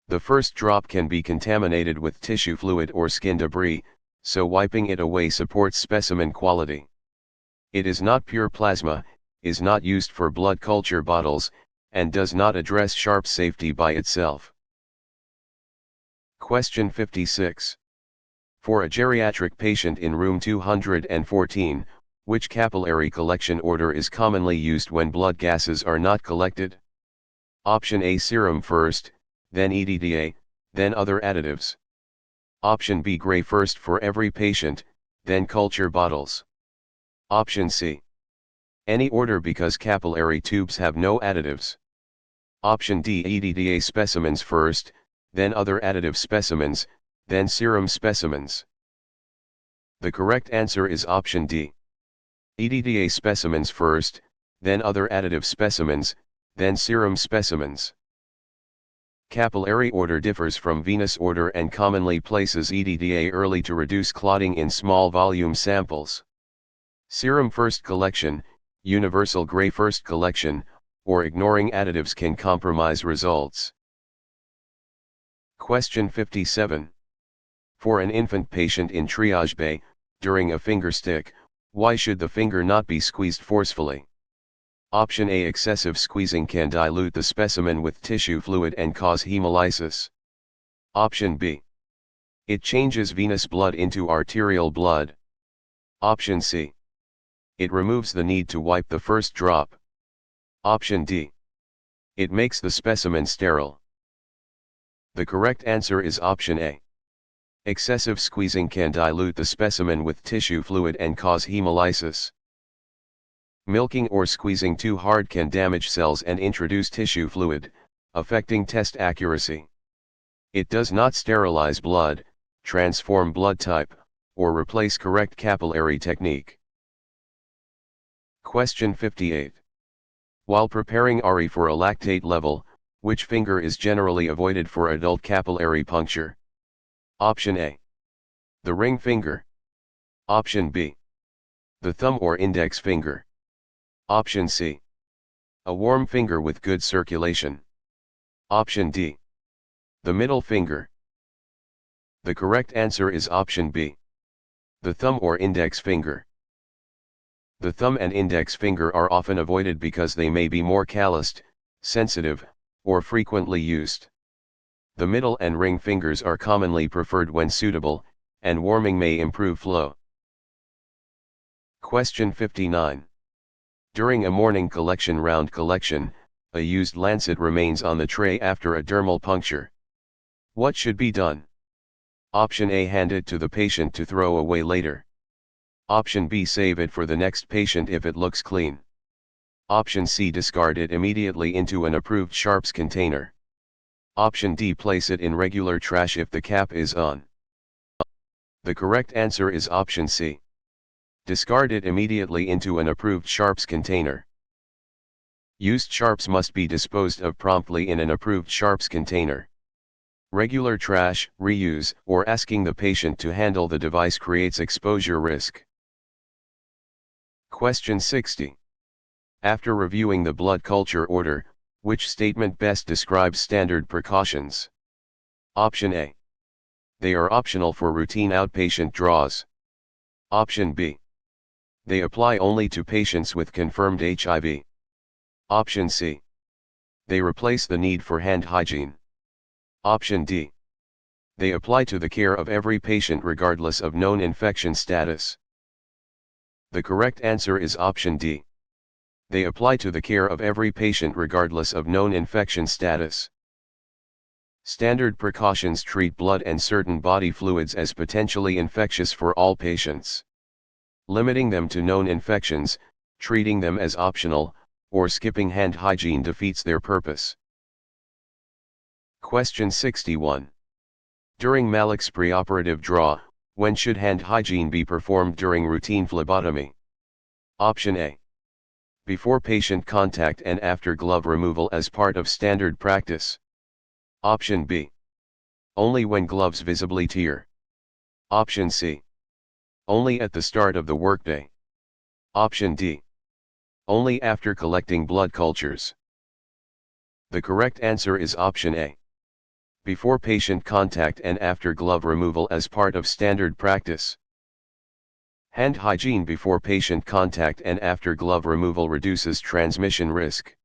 The first drop can be contaminated with tissue fluid or skin debris, so wiping it away supports specimen quality. It is not pure plasma, is not used for blood culture bottles, and does not address sharp safety by itself. Question 56. For a geriatric patient in room 214, which capillary collection order is commonly used when blood gases are not collected? Option A, serum first, then EDTA, then other additives. Option B, gray first for every patient, then culture bottles. Option C. Any order because capillary tubes have no additives. Option D, EDTA specimens first, then other additive specimens, then serum specimens. The correct answer is option D. EDTA specimens first, then other additive specimens, then serum specimens. Capillary order differs from venous order and commonly places EDTA early to reduce clotting in small volume samples. Serum first collection, universal gray first collection, or ignoring additives can compromise results. Question 57. For an infant patient in triage bay, during a finger stick, why should the finger not be squeezed forcefully? Option A, excessive squeezing can dilute the specimen with tissue fluid and cause hemolysis. Option B. It changes venous blood into arterial blood. Option C. It removes the need to wipe the first drop. Option D. It makes the specimen sterile. The correct answer is option A. Excessive squeezing can dilute the specimen with tissue fluid and cause hemolysis. Milking or squeezing too hard can damage cells and introduce tissue fluid, affecting test accuracy. It does not sterilize blood, transform blood type, or replace correct capillary technique. Question 58. While preparing RE for a lactate level, which finger is generally avoided for adult capillary puncture? Option A. The ring finger. Option B. The thumb or index finger. Option C. A warm finger with good circulation. Option D. The middle finger. The correct answer is option B. The thumb or index finger. The thumb and index finger are often avoided because they may be more calloused, sensitive, or frequently used. The middle and ring fingers are commonly preferred when suitable, and warming may improve flow. Question 59. During a morning collection round collection, a used lancet remains on the tray after a dermal puncture. What should be done? Option A, hand it to the patient to throw away later. Option B, save it for the next patient if it looks clean. Option C, discard it immediately into an approved sharps container. Option D, place it in regular trash if the cap is on. The correct answer is option C. Discard it immediately into an approved sharps container. Used sharps must be disposed of promptly in an approved sharps container. Regular trash, reuse, or asking the patient to handle the device creates exposure risk. Question 60. After reviewing the blood culture order, which statement best describes standard precautions? Option A. They are optional for routine outpatient draws. Option B. They apply only to patients with confirmed HIV. Option C. They replace the need for hand hygiene. Option D. They apply to the care of every patient regardless of known infection status. The correct answer is option D. They apply to the care of every patient regardless of known infection status. Standard precautions treat blood and certain body fluids as potentially infectious for all patients. Limiting them to known infections, treating them as optional, or skipping hand hygiene defeats their purpose. Question 61. During Malik's preoperative draw, when should hand hygiene be performed during routine phlebotomy? Option A. Before patient contact and after glove removal as part of standard practice. Option B. Only when gloves visibly tear. Option C. Only at the start of the workday. Option D. Only after collecting blood cultures. The correct answer is option A. Before patient contact and after glove removal as part of standard practice. Hand hygiene before patient contact and after glove removal reduces transmission risk.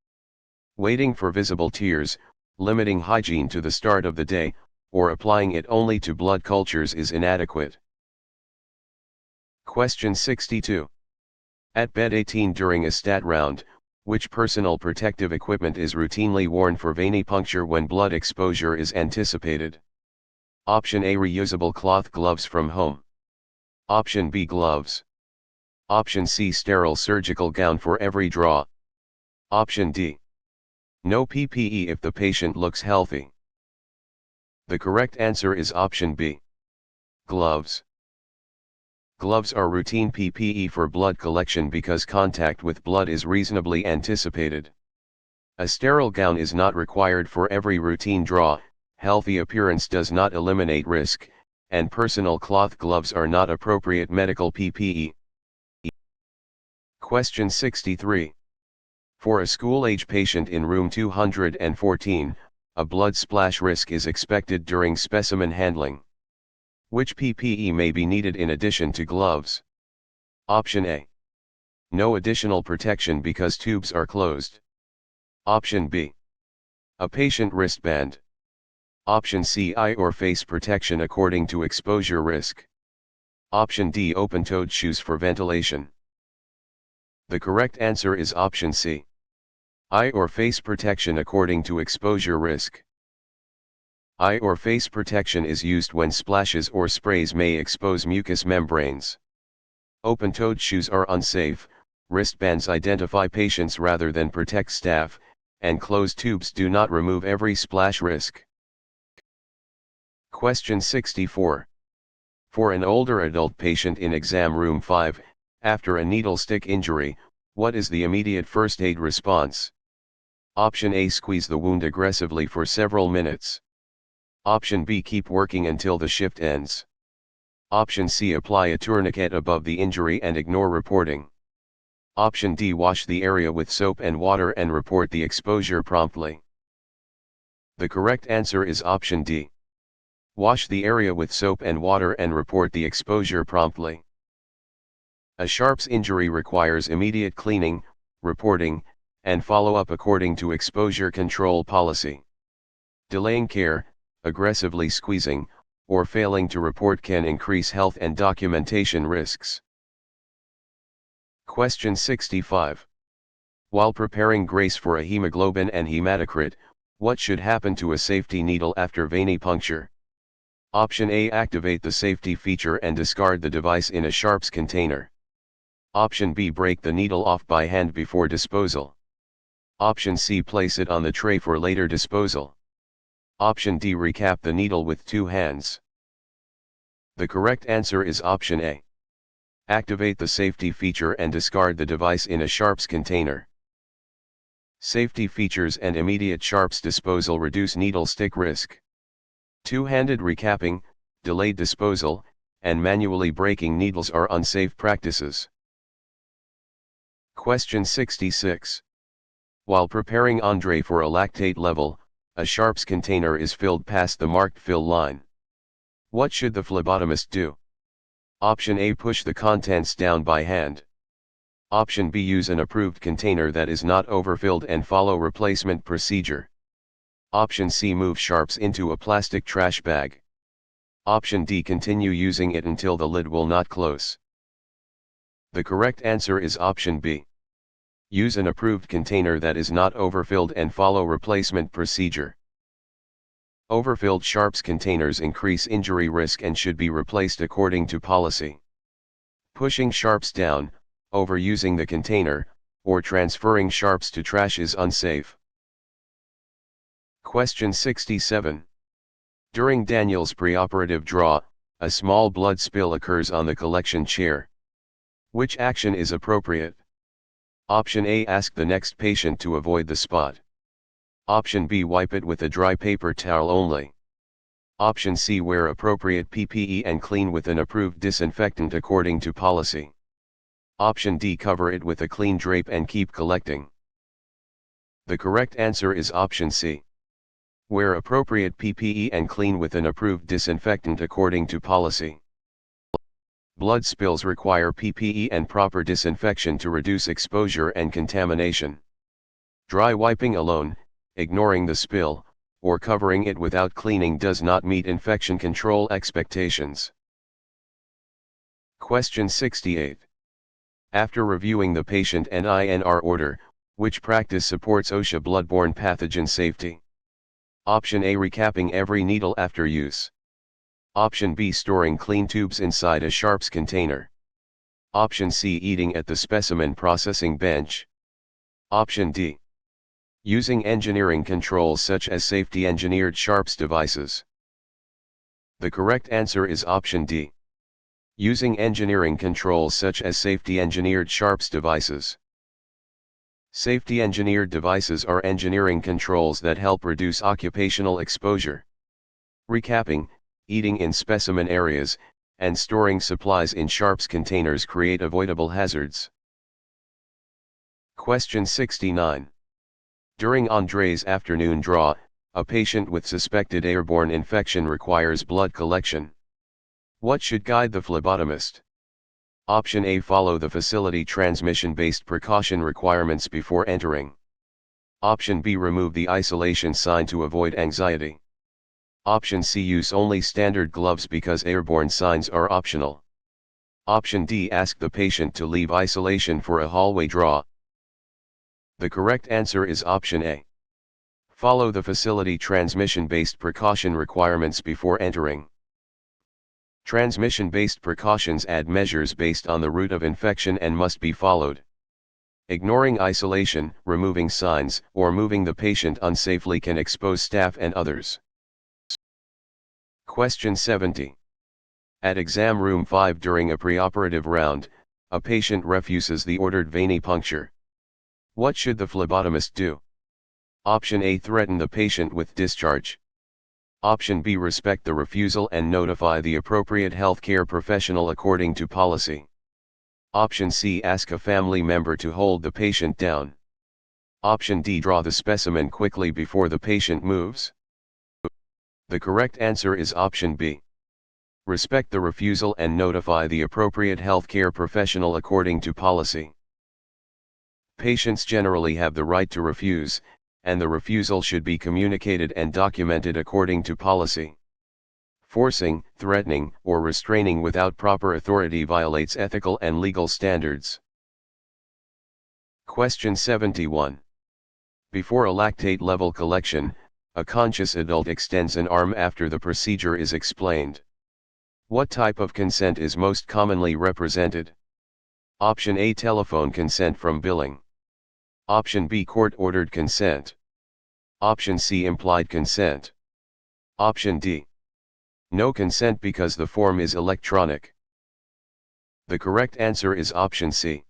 Waiting for visible tears, limiting hygiene to the start of the day, or applying it only to blood cultures is inadequate. Question 62. At bed 18 during a stat round, which personal protective equipment is routinely worn for venipuncture when blood exposure is anticipated? Option A, reusable cloth gloves from home. Option B, gloves. Option C, sterile surgical gown for every draw. Option D, no PPE if the patient looks healthy. The correct answer is option B, gloves. Gloves are routine PPE for blood collection because contact with blood is reasonably anticipated. A sterile gown is not required for every routine draw, healthy appearance does not eliminate risk, and personal cloth gloves are not appropriate medical PPE. Question 63. For a school-age patient in room 214, a blood splash risk is expected during specimen handling. Which PPE may be needed in addition to gloves? Option A. No additional protection because tubes are closed. Option B. A patient wristband. Option C, eye or face protection according to exposure risk. Option D, open-toed shoes for ventilation. The correct answer is option C. Eye or face protection according to exposure risk. Eye or face protection is used when splashes or sprays may expose mucous membranes. Open-toed shoes are unsafe, wristbands identify patients rather than protect staff, and closed tubes do not remove every splash risk. Question 64. For an older adult patient in exam room 5, after a needle stick injury, what is the immediate first aid response? Option A, squeeze the wound aggressively for several minutes. Option B, keep working until the shift ends. Option C, apply a tourniquet above the injury and ignore reporting. Option D, wash the area with soap and water and report the exposure promptly. The correct answer is option D. Wash the area with soap and water and report the exposure promptly. A sharps injury requires immediate cleaning, reporting, and follow-up according to exposure control policy. Delaying care, aggressively squeezing, or failing to report can increase health and documentation risks. Question 65. While preparing grace for a hemoglobin and hematocrit, what should happen to a safety needle after venipuncture? Option A, activate the safety feature and discard the device in a sharps container. Option B, break the needle off by hand before disposal. Option C, place it on the tray for later disposal. Option D, recap the needle with 2 hands. The correct answer is option A. Activate the safety feature and discard the device in a sharps container. Safety features and immediate sharps disposal reduce needle stick risk. Two-handed recapping, delayed disposal, and manually breaking needles are unsafe practices. Question 66. While preparing Andre for a lactate level, a sharps container is filled past the marked fill line. What should the phlebotomist do? Option A, push the contents down by hand. Option B, use an approved container that is not overfilled and follow replacement procedure. Option C, move sharps into a plastic trash bag. Option D, continue using it until the lid will not close. The correct answer is option B. Use an approved container that is not overfilled and follow replacement procedure. Overfilled sharps containers increase injury risk and should be replaced according to policy. Pushing sharps down, overusing the container, or transferring sharps to trash is unsafe. Question 67. During Daniel's preoperative draw, a small blood spill occurs on the collection chair. Which action is appropriate? Option A, ask the next patient to avoid the spot. Option B, wipe it with a dry paper towel only. Option C, wear appropriate PPE and clean with an approved disinfectant according to policy. Option D, cover it with a clean drape and keep collecting. The correct answer is option C. Wear appropriate PPE and clean with an approved disinfectant according to policy. Blood spills require PPE and proper disinfection to reduce exposure and contamination. Dry wiping alone, ignoring the spill, or covering it without cleaning does not meet infection control expectations. Question 68. After reviewing the patient NINR order, which practice supports OSHA bloodborne pathogen safety? Option A, recapping every needle after use. Option B, storing clean tubes inside a sharps container. Option C, eating at the specimen processing bench. Option D, using engineering controls such as safety engineered sharps devices. The correct answer is option D. Using engineering controls such as safety engineered sharps devices. Safety engineered devices are engineering controls that help reduce occupational exposure. Recapping, eating in specimen areas, and storing supplies in sharps containers create avoidable hazards. Question 69. During Andre's afternoon draw, a patient with suspected airborne infection requires blood collection. What should guide the phlebotomist? Option A, follow the facility transmission-based precaution requirements before entering. Option B, remove the isolation sign to avoid anxiety. Option C, use only standard gloves because airborne signs are optional. Option D, ask the patient to leave isolation for a hallway draw. The correct answer is option A. Follow the facility transmission-based precaution requirements before entering. Transmission-based precautions add measures based on the route of infection and must be followed. Ignoring isolation, removing signs, or moving the patient unsafely can expose staff and others. Question 70. At exam room 5 during a preoperative round, a patient refuses the ordered venipuncture. What should the phlebotomist do? Option A, threaten the patient with discharge. Option B, respect the refusal and notify the appropriate healthcare professional according to policy. Option C, ask a family member to hold the patient down. Option D, draw the specimen quickly before the patient moves. The correct answer is option B. Respect the refusal and notify the appropriate healthcare professional according to policy. Patients generally have the right to refuse, and the refusal should be communicated and documented according to policy. Forcing, threatening, or restraining without proper authority violates ethical and legal standards. Question 71. Before a lactate level collection, a conscious adult extends an arm after the procedure is explained. What type of consent is most commonly represented? Option A, telephone consent from billing. Option B, court-ordered consent. Option C, implied consent. Option D, no consent because the form is electronic. The correct answer is option C,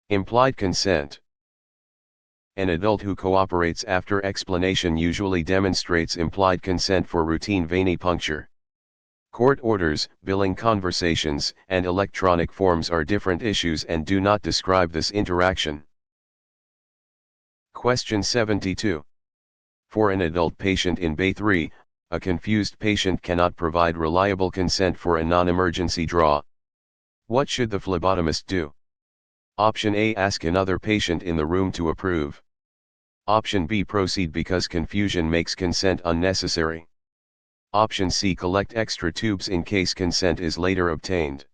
implied consent. An adult who cooperates after explanation usually demonstrates implied consent for routine venipuncture. Court orders, billing conversations, and electronic forms are different issues and do not describe this interaction. Question 72. For an adult patient in Bay 3, a confused patient cannot provide reliable consent for a non-emergency draw. What should the phlebotomist do? Option A, ask another patient in the room to approve. Option B, proceed because confusion makes consent unnecessary. Option C, collect extra tubes in case consent is later obtained.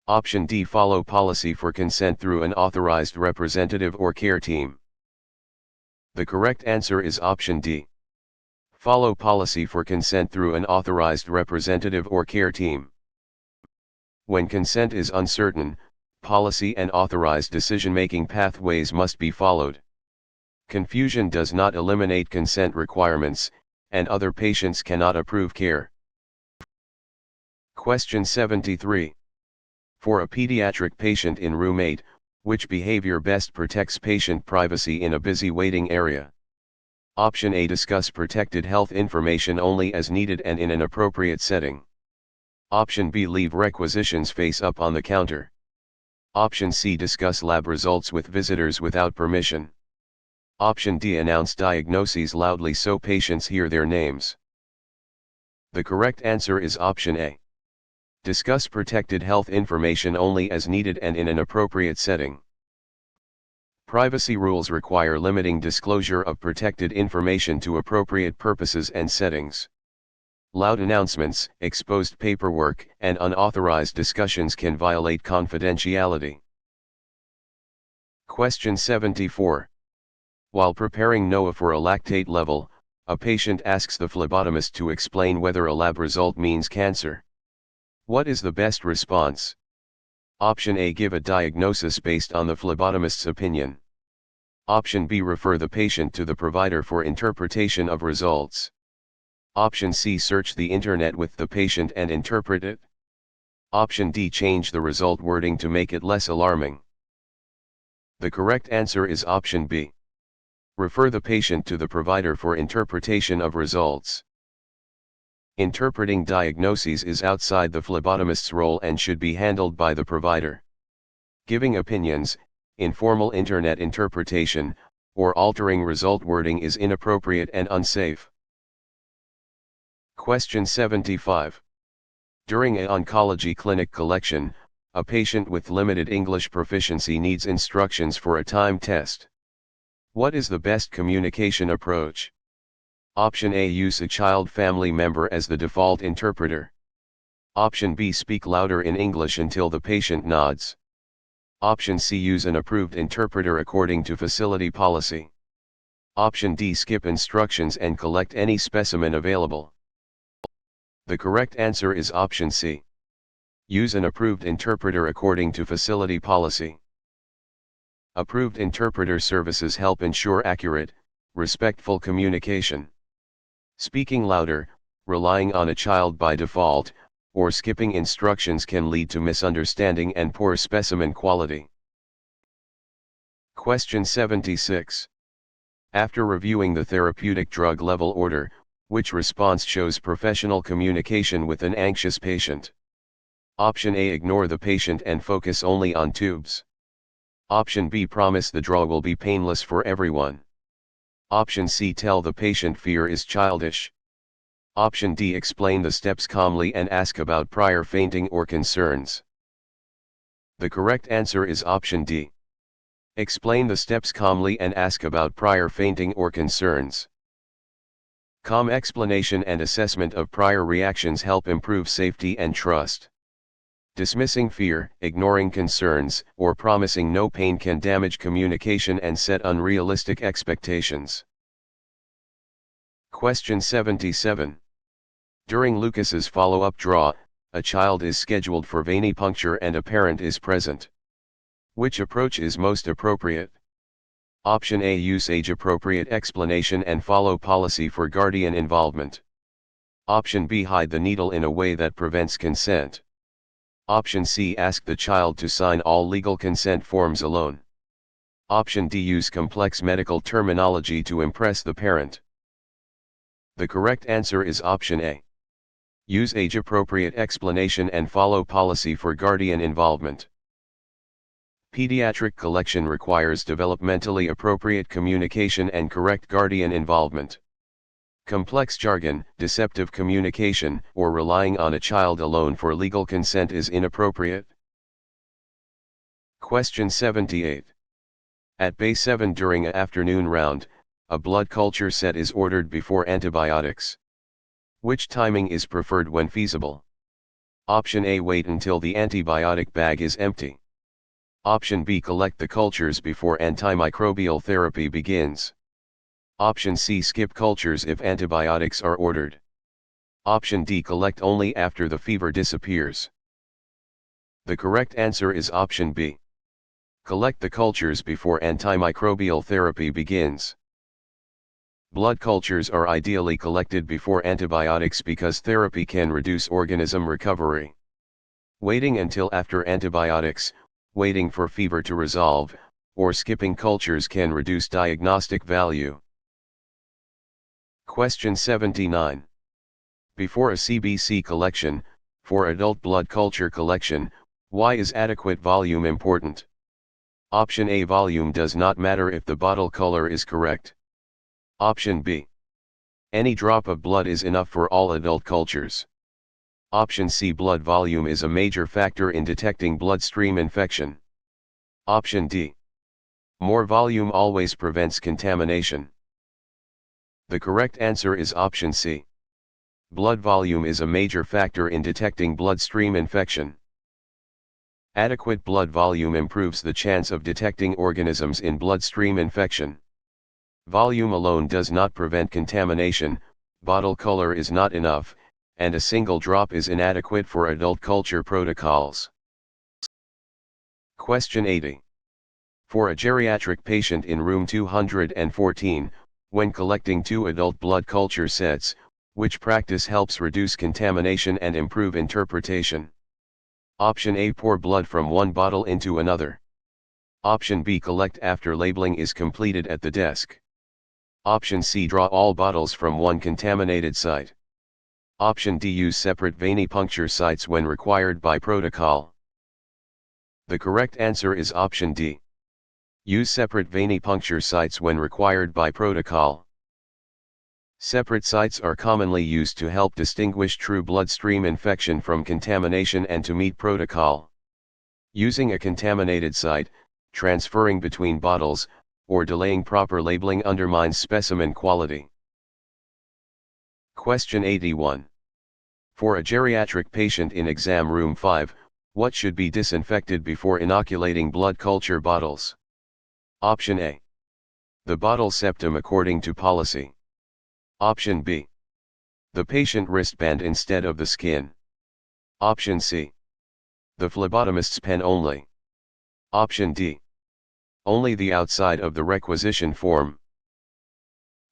Option D, follow policy for consent through an authorized representative or care team. The correct answer is option D. Follow policy for consent through an authorized representative or care team. When consent is uncertain, policy and authorized decision-making pathways must be followed. Confusion does not eliminate consent requirements, and other patients cannot approve care. Question 73. For a pediatric patient in room 8, which behavior best protects patient privacy in a busy waiting area? Option A, discuss protected health information only as needed and in an appropriate setting. Option B, leave requisitions face up on the counter. Option C, discuss lab results with visitors without permission. Option D, announce diagnoses loudly so patients hear their names. The correct answer is option A. Discuss protected health information only as needed and in an appropriate setting. Privacy rules require limiting disclosure of protected information to appropriate purposes and settings. Loud announcements, exposed paperwork, and unauthorized discussions can violate confidentiality. Question 74. While preparing NOA for a lactate level, a patient asks the phlebotomist to explain whether a lab result means cancer. What is the best response? Option A, give a diagnosis based on the phlebotomist's opinion. Option B, refer the patient to the provider for interpretation of results. Option C, search the internet with the patient and interpret it. Option D, change the result wording to make it less alarming. The correct answer is option B. Refer the patient to the provider for interpretation of results. Interpreting diagnoses is outside the phlebotomist's role and should be handled by the provider. Giving opinions, informal internet interpretation, or altering result wording is inappropriate and unsafe. Question 75. During an oncology clinic collection, a patient with limited English proficiency needs instructions for a time test. What is the best communication approach? Option A, use a child family member as the default interpreter. Option B, speak louder in English until the patient nods. Option C, use an approved interpreter according to facility policy. Option D, skip instructions and collect any specimen available. The correct answer is option C. Use an approved interpreter according to facility policy. Approved interpreter services help ensure accurate, respectful communication. Speaking louder, relying on a child by default, or skipping instructions can lead to misunderstanding and poor specimen quality. Question 76. After reviewing the therapeutic drug level order, which response shows professional communication with an anxious patient? Option A, ignore the patient and focus only on tubes. Option B, promise the draw will be painless for everyone. Option C, tell the patient fear is childish. Option D, explain the steps calmly and ask about prior fainting or concerns. The correct answer is option D. Explain the steps calmly and ask about prior fainting or concerns. Calm explanation and assessment of prior reactions help improve safety and trust. Dismissing fear, ignoring concerns, or promising no pain can damage communication and set unrealistic expectations. Question 77. During Lucas's follow-up draw, a child is scheduled for venipuncture and a parent is present. Which approach is most appropriate? Option A. Use age-appropriate explanation and follow policy for guardian involvement. Option B. Hide the needle in a way that prevents consent. Option C. Ask the child to sign all legal consent forms alone. Option D. Use complex medical terminology to impress the parent. The correct answer is option A. Use age-appropriate explanation and follow policy for guardian involvement. Pediatric collection requires developmentally appropriate communication and correct guardian involvement. Complex jargon, deceptive communication, or relying on a child alone for legal consent is inappropriate. Question 78. At Bay 7 during an afternoon round, a blood culture set is ordered before antibiotics. Which timing is preferred when feasible? Option A. Wait until the antibiotic bag is empty. Option B. Collect the cultures before antimicrobial therapy begins. Option C. Skip cultures if antibiotics are ordered. Option D. Collect only after the fever disappears. The correct answer is option B. Collect the cultures before antimicrobial therapy begins. Blood cultures are ideally collected before antibiotics because therapy can reduce organism recovery. Waiting until after antibiotics, waiting for fever to resolve, or skipping cultures can reduce diagnostic value. Question 79. Before a CBC collection, for adult blood culture collection, why is adequate volume important? Option A. Volume does not matter if the bottle color is correct. Option B. Any drop of blood is enough for all adult cultures. Option C. Blood volume is a major factor in detecting bloodstream infection. Option D. More volume always prevents contamination. The correct answer is option C. Blood volume is a major factor in detecting bloodstream infection. Adequate blood volume improves the chance of detecting organisms in bloodstream infection. Volume alone does not prevent contamination, bottle color is not enough, and a single drop is inadequate for adult culture protocols. Question 80. For a geriatric patient in room 214, when collecting 2 adult blood culture sets, which practice helps reduce contamination and improve interpretation? Option A. Pour blood from one bottle into another. Option B. Collect after labeling is completed at the desk. Option C. Draw all bottles from one contaminated site. Option D. Use separate venipuncture sites when required by protocol. The correct answer is option D. Use separate venipuncture sites when required by protocol. Separate sites are commonly used to help distinguish true bloodstream infection from contamination and to meet protocol. Using a contaminated site, transferring between bottles, or delaying proper labeling undermines specimen quality. Question 81. For a geriatric patient in exam room 5, what should be disinfected before inoculating blood culture bottles? Option A. The bottle septum according to policy. Option B. The patient wristband instead of the skin. Option C. The phlebotomist's pen only. Option D. Only the outside of the requisition form.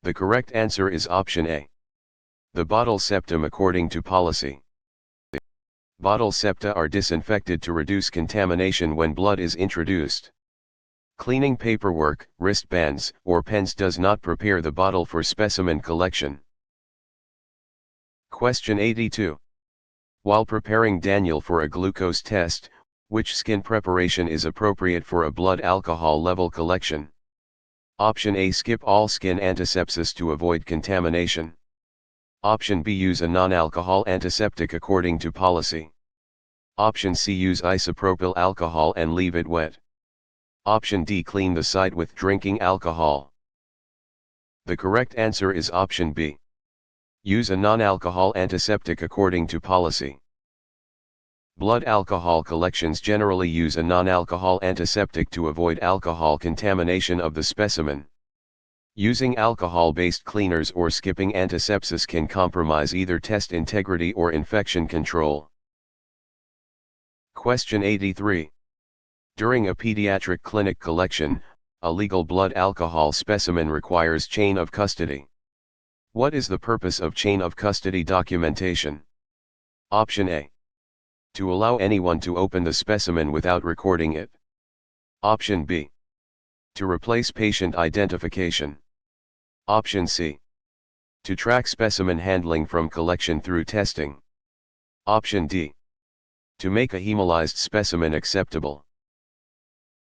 The correct answer is option A. The bottle septum according to policy. Bottle septa are disinfected to reduce contamination when blood is introduced. Cleaning paperwork, wristbands, or pens does not prepare the bottle for specimen collection. Question 82. While preparing Daniel for a glucose test, which skin preparation is appropriate for a blood alcohol level collection? Option A. Skip all skin antisepsis to avoid contamination. Option B. Use a non-alcohol antiseptic according to policy. Option C. Use isopropyl alcohol and leave it wet. Option D. Clean the site with drinking alcohol. The correct answer is option B. Use a non-alcohol antiseptic according to policy. Blood alcohol collections generally use a non-alcohol antiseptic to avoid alcohol contamination of the specimen. Using alcohol-based cleaners or skipping antisepsis can compromise either test integrity or infection control. Question 83. During a pediatric clinic collection, a legal blood alcohol specimen requires chain of custody. What is the purpose of chain of custody documentation? Option A. To allow anyone to open the specimen without recording it. Option B. To replace patient identification. Option C. To track specimen handling from collection through testing. Option D. To make a hemolyzed specimen acceptable.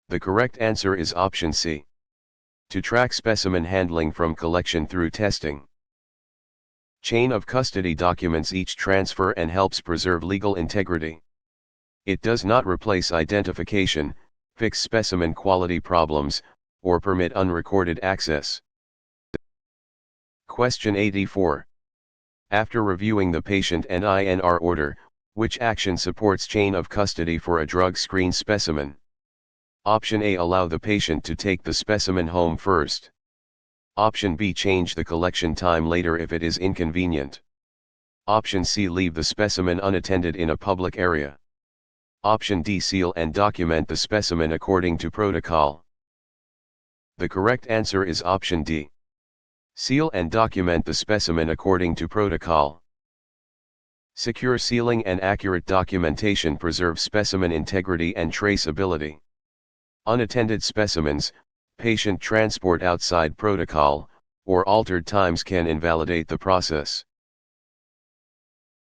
The correct answer is option C. To track specimen handling from collection through testing. Chain of custody documents each transfer and helps preserve legal integrity. It does not replace identification, fix specimen quality problems, or permit unrecorded access. Question 84. After reviewing the patient and INR order, which action supports chain of custody for a drug screen specimen? Option A. Allow the patient to take the specimen home first. Option B. Change the collection time later if it is inconvenient. Option C. Leave the specimen unattended in a public area. Option D. Seal and document the specimen according to protocol. The correct answer is option D. Seal and document the specimen according to protocol. Secure sealing and accurate documentation preserve specimen integrity and traceability. Unattended specimens, patient transport outside protocol, or altered times can invalidate the process.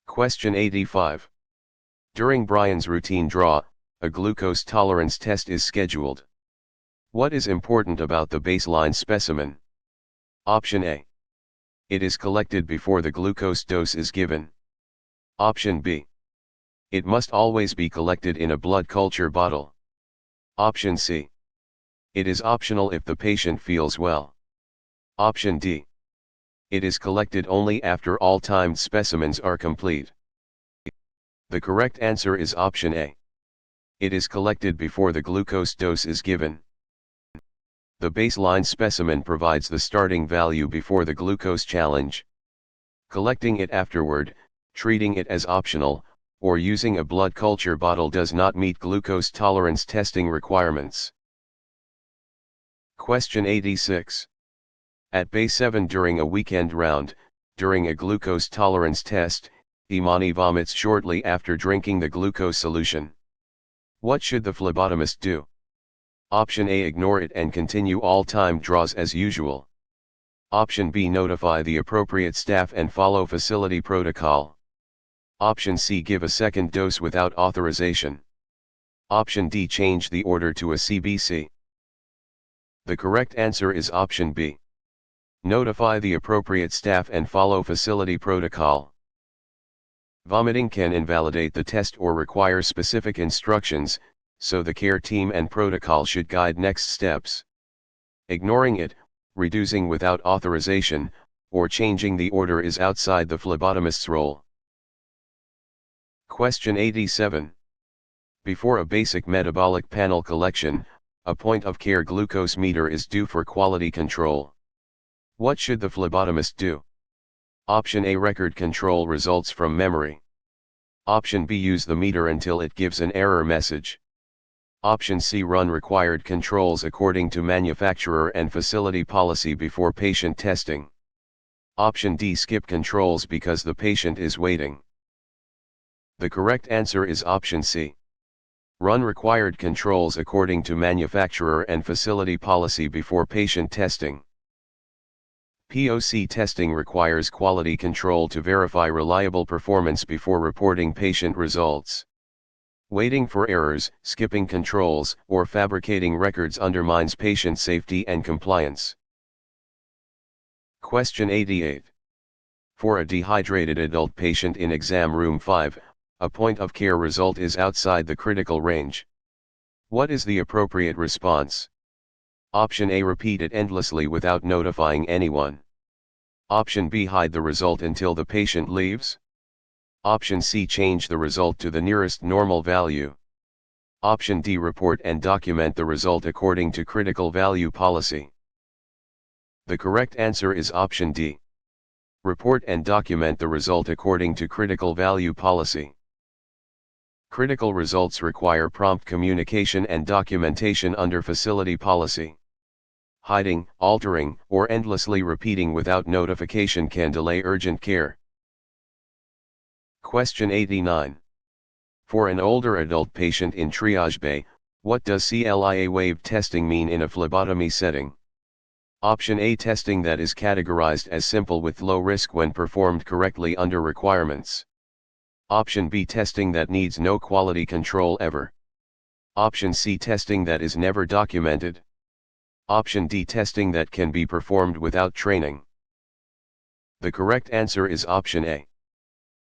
Question 85. During Brian's routine draw, a glucose tolerance test is scheduled. What is important about the baseline specimen? Option A. It is collected before the glucose dose is given. Option B. It must always be collected in a blood culture bottle. Option C. It is optional if the patient feels well. Option D. It is collected only after all timed specimens are complete. The correct answer is option A. It is collected before the glucose dose is given. The baseline specimen provides the starting value before the glucose challenge. Collecting it afterward, treating it as optional, or using a blood culture bottle does not meet glucose tolerance testing requirements. Question 86. At Bay 7 during a weekend round, during a glucose tolerance test, Imani vomits shortly after drinking the glucose solution. What should the phlebotomist do? Option A. Ignore it and continue all timed draws as usual. Option B. Notify the appropriate staff and follow facility protocol. Option C. Give a second dose without authorization. Option D. Change the order to a CBC. The correct answer is option B. Notify the appropriate staff and follow facility protocol. Vomiting can invalidate the test or require specific instructions, so the care team and protocol should guide next steps. Ignoring it, reducing without authorization, or changing the order is outside the phlebotomist's role. Question 87. Before a basic metabolic panel collection, a point-of-care glucose meter is due for quality control. What should the phlebotomist do? Option A. Record control results from memory. Option B. Use the meter until it gives an error message. Option C. Run required controls according to manufacturer and facility policy before patient testing. Option D. Skip controls because the patient is waiting. The correct answer is option C. Run required controls according to manufacturer and facility policy before patient testing. POC testing requires quality control to verify reliable performance before reporting patient results. Waiting for errors, skipping controls, or fabricating records undermines patient safety and compliance. Question 88. For a dehydrated adult patient in exam room 5, a point-of-care result is outside the critical range. What is the appropriate response? Option A. Repeat it endlessly without notifying anyone. Option B. Hide the result until the patient leaves. Option C. Change the result to the nearest normal value. Option D. Report and document the result according to critical value policy. The correct answer is option D. Report and document the result according to critical value policy. Critical results require prompt communication and documentation under facility policy. Hiding, altering, or endlessly repeating without notification can delay urgent care. Question 89. For an older adult patient in triage bay, what does CLIA wave testing mean in a phlebotomy setting? Option A: testing that is categorized as simple with low risk when performed correctly under requirements. Option B: testing that needs no quality control ever. Option C: testing that is never documented. Option D: testing that can be performed without training. The correct answer is option A.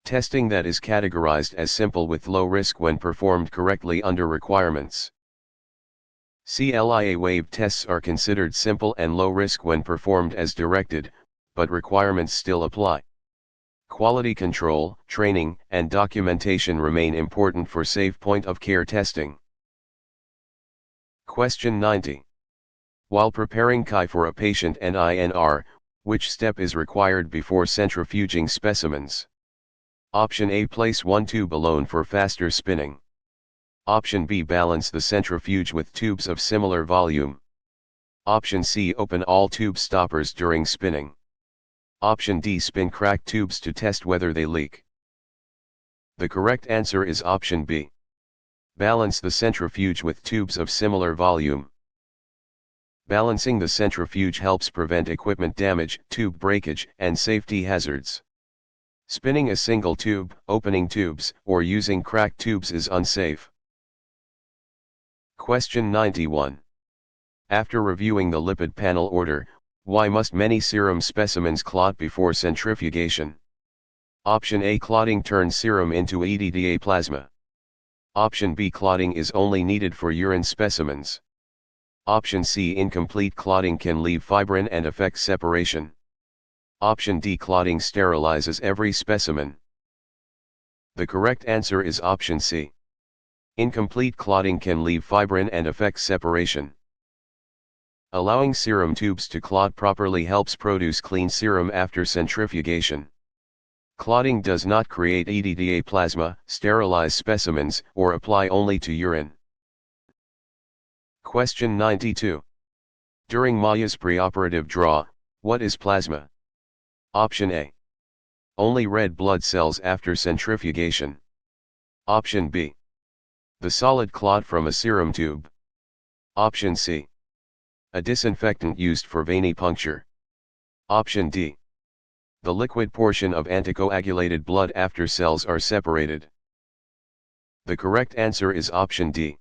Testing that is categorized as simple with low risk when performed correctly under requirements. CLIA wave tests are considered simple and low risk when performed as directed, but requirements still apply. Quality control, training, and documentation remain important for safe point-of-care testing. Question 90. While preparing CHI for a patient and INR, which step is required before centrifuging specimens? Option A: place one tube alone for faster spinning. Option B: balance the centrifuge with tubes of similar volume. Option C: open all tube stoppers during spinning. Option D: spin cracked tubes to test whether they leak. The correct answer is option B. Balance the centrifuge with tubes of similar volume. Balancing the centrifuge helps prevent equipment damage, tube breakage, and safety hazards. Spinning a single tube, opening tubes, or using cracked tubes is unsafe. Question 91. After reviewing the lipid panel order, why must many serum specimens clot before centrifugation? Option A: clotting turns serum into EDTA plasma. Option B: clotting is only needed for urine specimens. Option C: incomplete clotting can leave fibrin and affect separation. Option D: clotting sterilizes every specimen. The correct answer is option C. Incomplete clotting can leave fibrin and affect separation. Allowing serum tubes to clot properly helps produce clean serum after centrifugation. Clotting does not create EDTA plasma, sterilize specimens, or apply only to urine. Question 92. During Maya's preoperative draw, what is plasma? Option A: only red blood cells after centrifugation. Option B: the solid clot from a serum tube. Option C: a disinfectant used for venipuncture. Option D: the liquid portion of anticoagulated blood after cells are separated. The correct answer is option D.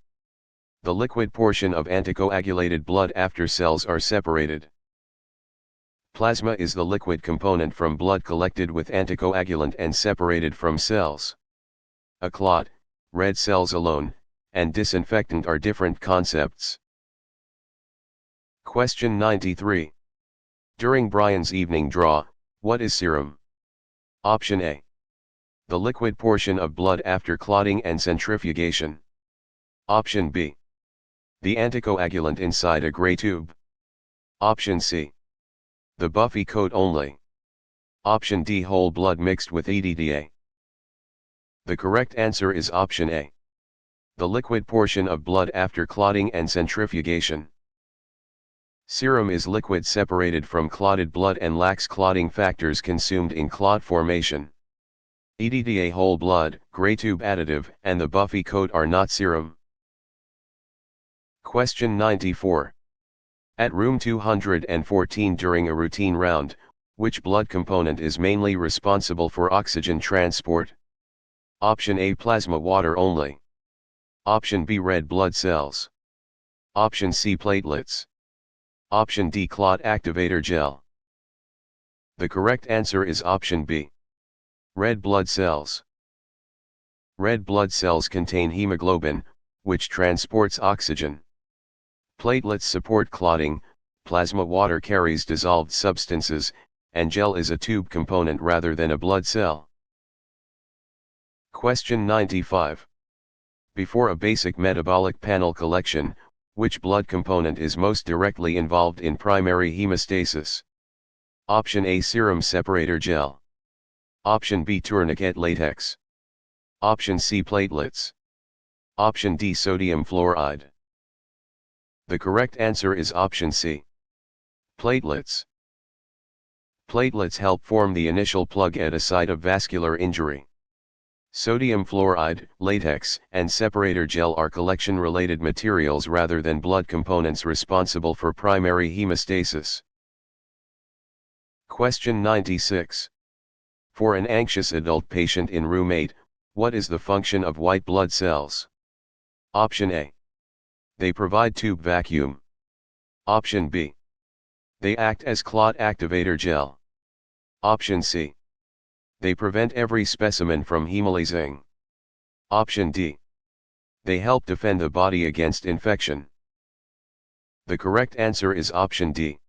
The liquid portion of anticoagulated blood after cells are separated. Plasma is the liquid component from blood collected with anticoagulant and separated from cells. A clot, red cells alone, and disinfectant are different concepts. Question 93. During Brian's evening draw, what is serum? Option A: the liquid portion of blood after clotting and centrifugation. Option B: the anticoagulant inside a gray tube. Option C: the buffy coat only. Option D: whole blood mixed with EDTA. The correct answer is option A. The liquid portion of blood after clotting and centrifugation. Serum is liquid separated from clotted blood and lacks clotting factors consumed in clot formation. EDTA whole blood, gray tube additive, and the buffy coat are not serum. Question 94. At room 214 during a routine round, which blood component is mainly responsible for oxygen transport? Option A: plasma water only. Option B: red blood cells. Option C: platelets. Option D: clot activator gel. The correct answer is option B. Red blood cells. Red blood cells contain hemoglobin, which transports oxygen. Platelets support clotting, plasma water carries dissolved substances, and gel is a tube component rather than a blood cell. Question 95. Before a basic metabolic panel collection, which blood component is most directly involved in primary hemostasis? Option A: serum separator gel. Option B: tourniquet latex. Option C: platelets. Option D, sodium fluoride. The correct answer is option C. Platelets. Platelets help form the initial plug at a site of vascular injury. Sodium fluoride, latex, and separator gel are collection-related materials rather than blood components responsible for primary hemostasis. Question 96. For an anxious adult patient in room 8, what is the function of white blood cells? Option A. They provide tube vacuum. Option B. They act as clot activator gel. Option C. They prevent every specimen from hemolyzing. Option D. They help defend the body against infection. The correct answer is option D.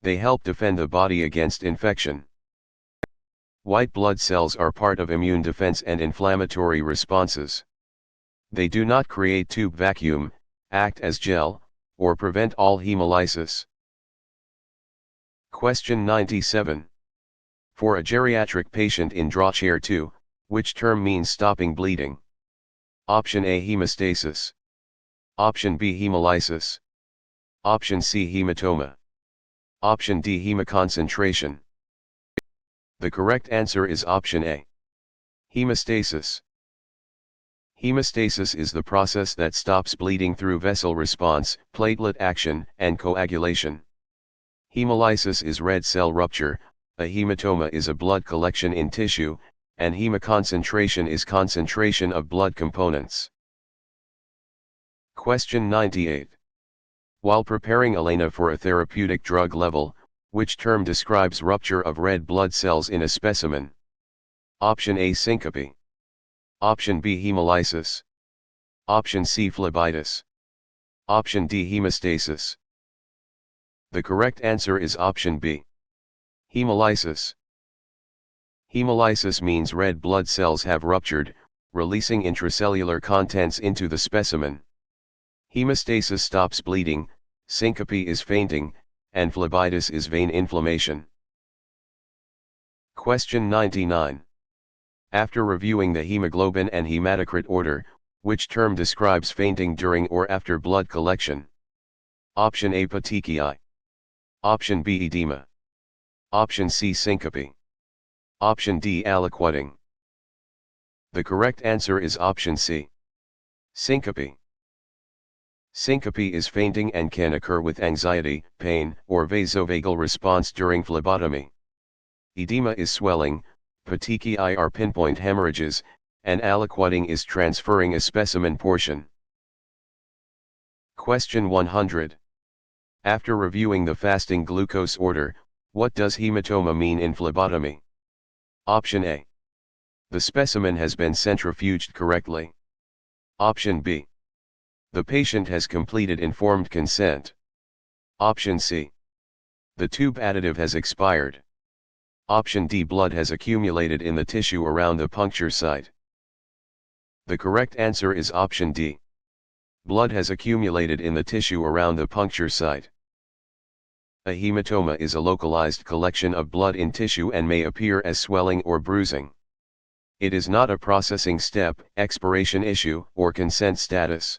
They help defend the body against infection. White blood cells are part of immune defense and inflammatory responses. They do not create tube vacuum, act as gel, or prevent all hemolysis. Question 97. For a geriatric patient in draw chair 2, which term means stopping bleeding? Option A, hemostasis. Option B, hemolysis. Option C, hematoma. Option D, hemoconcentration. The correct answer is option A. Hemostasis. Hemostasis is the process that stops bleeding through vessel response, platelet action, and coagulation. Hemolysis is red cell rupture, a hematoma is a blood collection in tissue, and hemoconcentration is concentration of blood components. Question 98. While preparing Elena for a therapeutic drug level, which term describes rupture of red blood cells in a specimen? Option A, syncope. Option B, hemolysis. Option C, phlebitis. Option D, hemostasis. The correct answer is option B. Hemolysis. Hemolysis means red blood cells have ruptured, releasing intracellular contents into the specimen. Hemostasis stops bleeding, syncope is fainting, and phlebitis is vein inflammation. Question 99. After reviewing the hemoglobin and hematocrit order, which term describes fainting during or after blood collection? Option A, petechiae. Option B, edema. Option C, syncope. Option D, aliquoting. The correct answer is option C. Syncope. Syncope is fainting and can occur with anxiety, pain, or vasovagal response during phlebotomy. Edema is swelling, petechiae are pinpoint hemorrhages, and aliquoting is transferring a specimen portion. Question 100. After reviewing the fasting glucose order, what does hematoma mean in phlebotomy? Option A. The specimen has been centrifuged correctly. Option B. The patient has completed informed consent. Option C. The tube additive has expired. Option D. Blood has accumulated in the tissue around the puncture site. The correct answer is option D. Blood has accumulated in the tissue around the puncture site. A hematoma is a localized collection of blood in tissue and may appear as swelling or bruising. It is not a processing step, expiration issue, or consent status.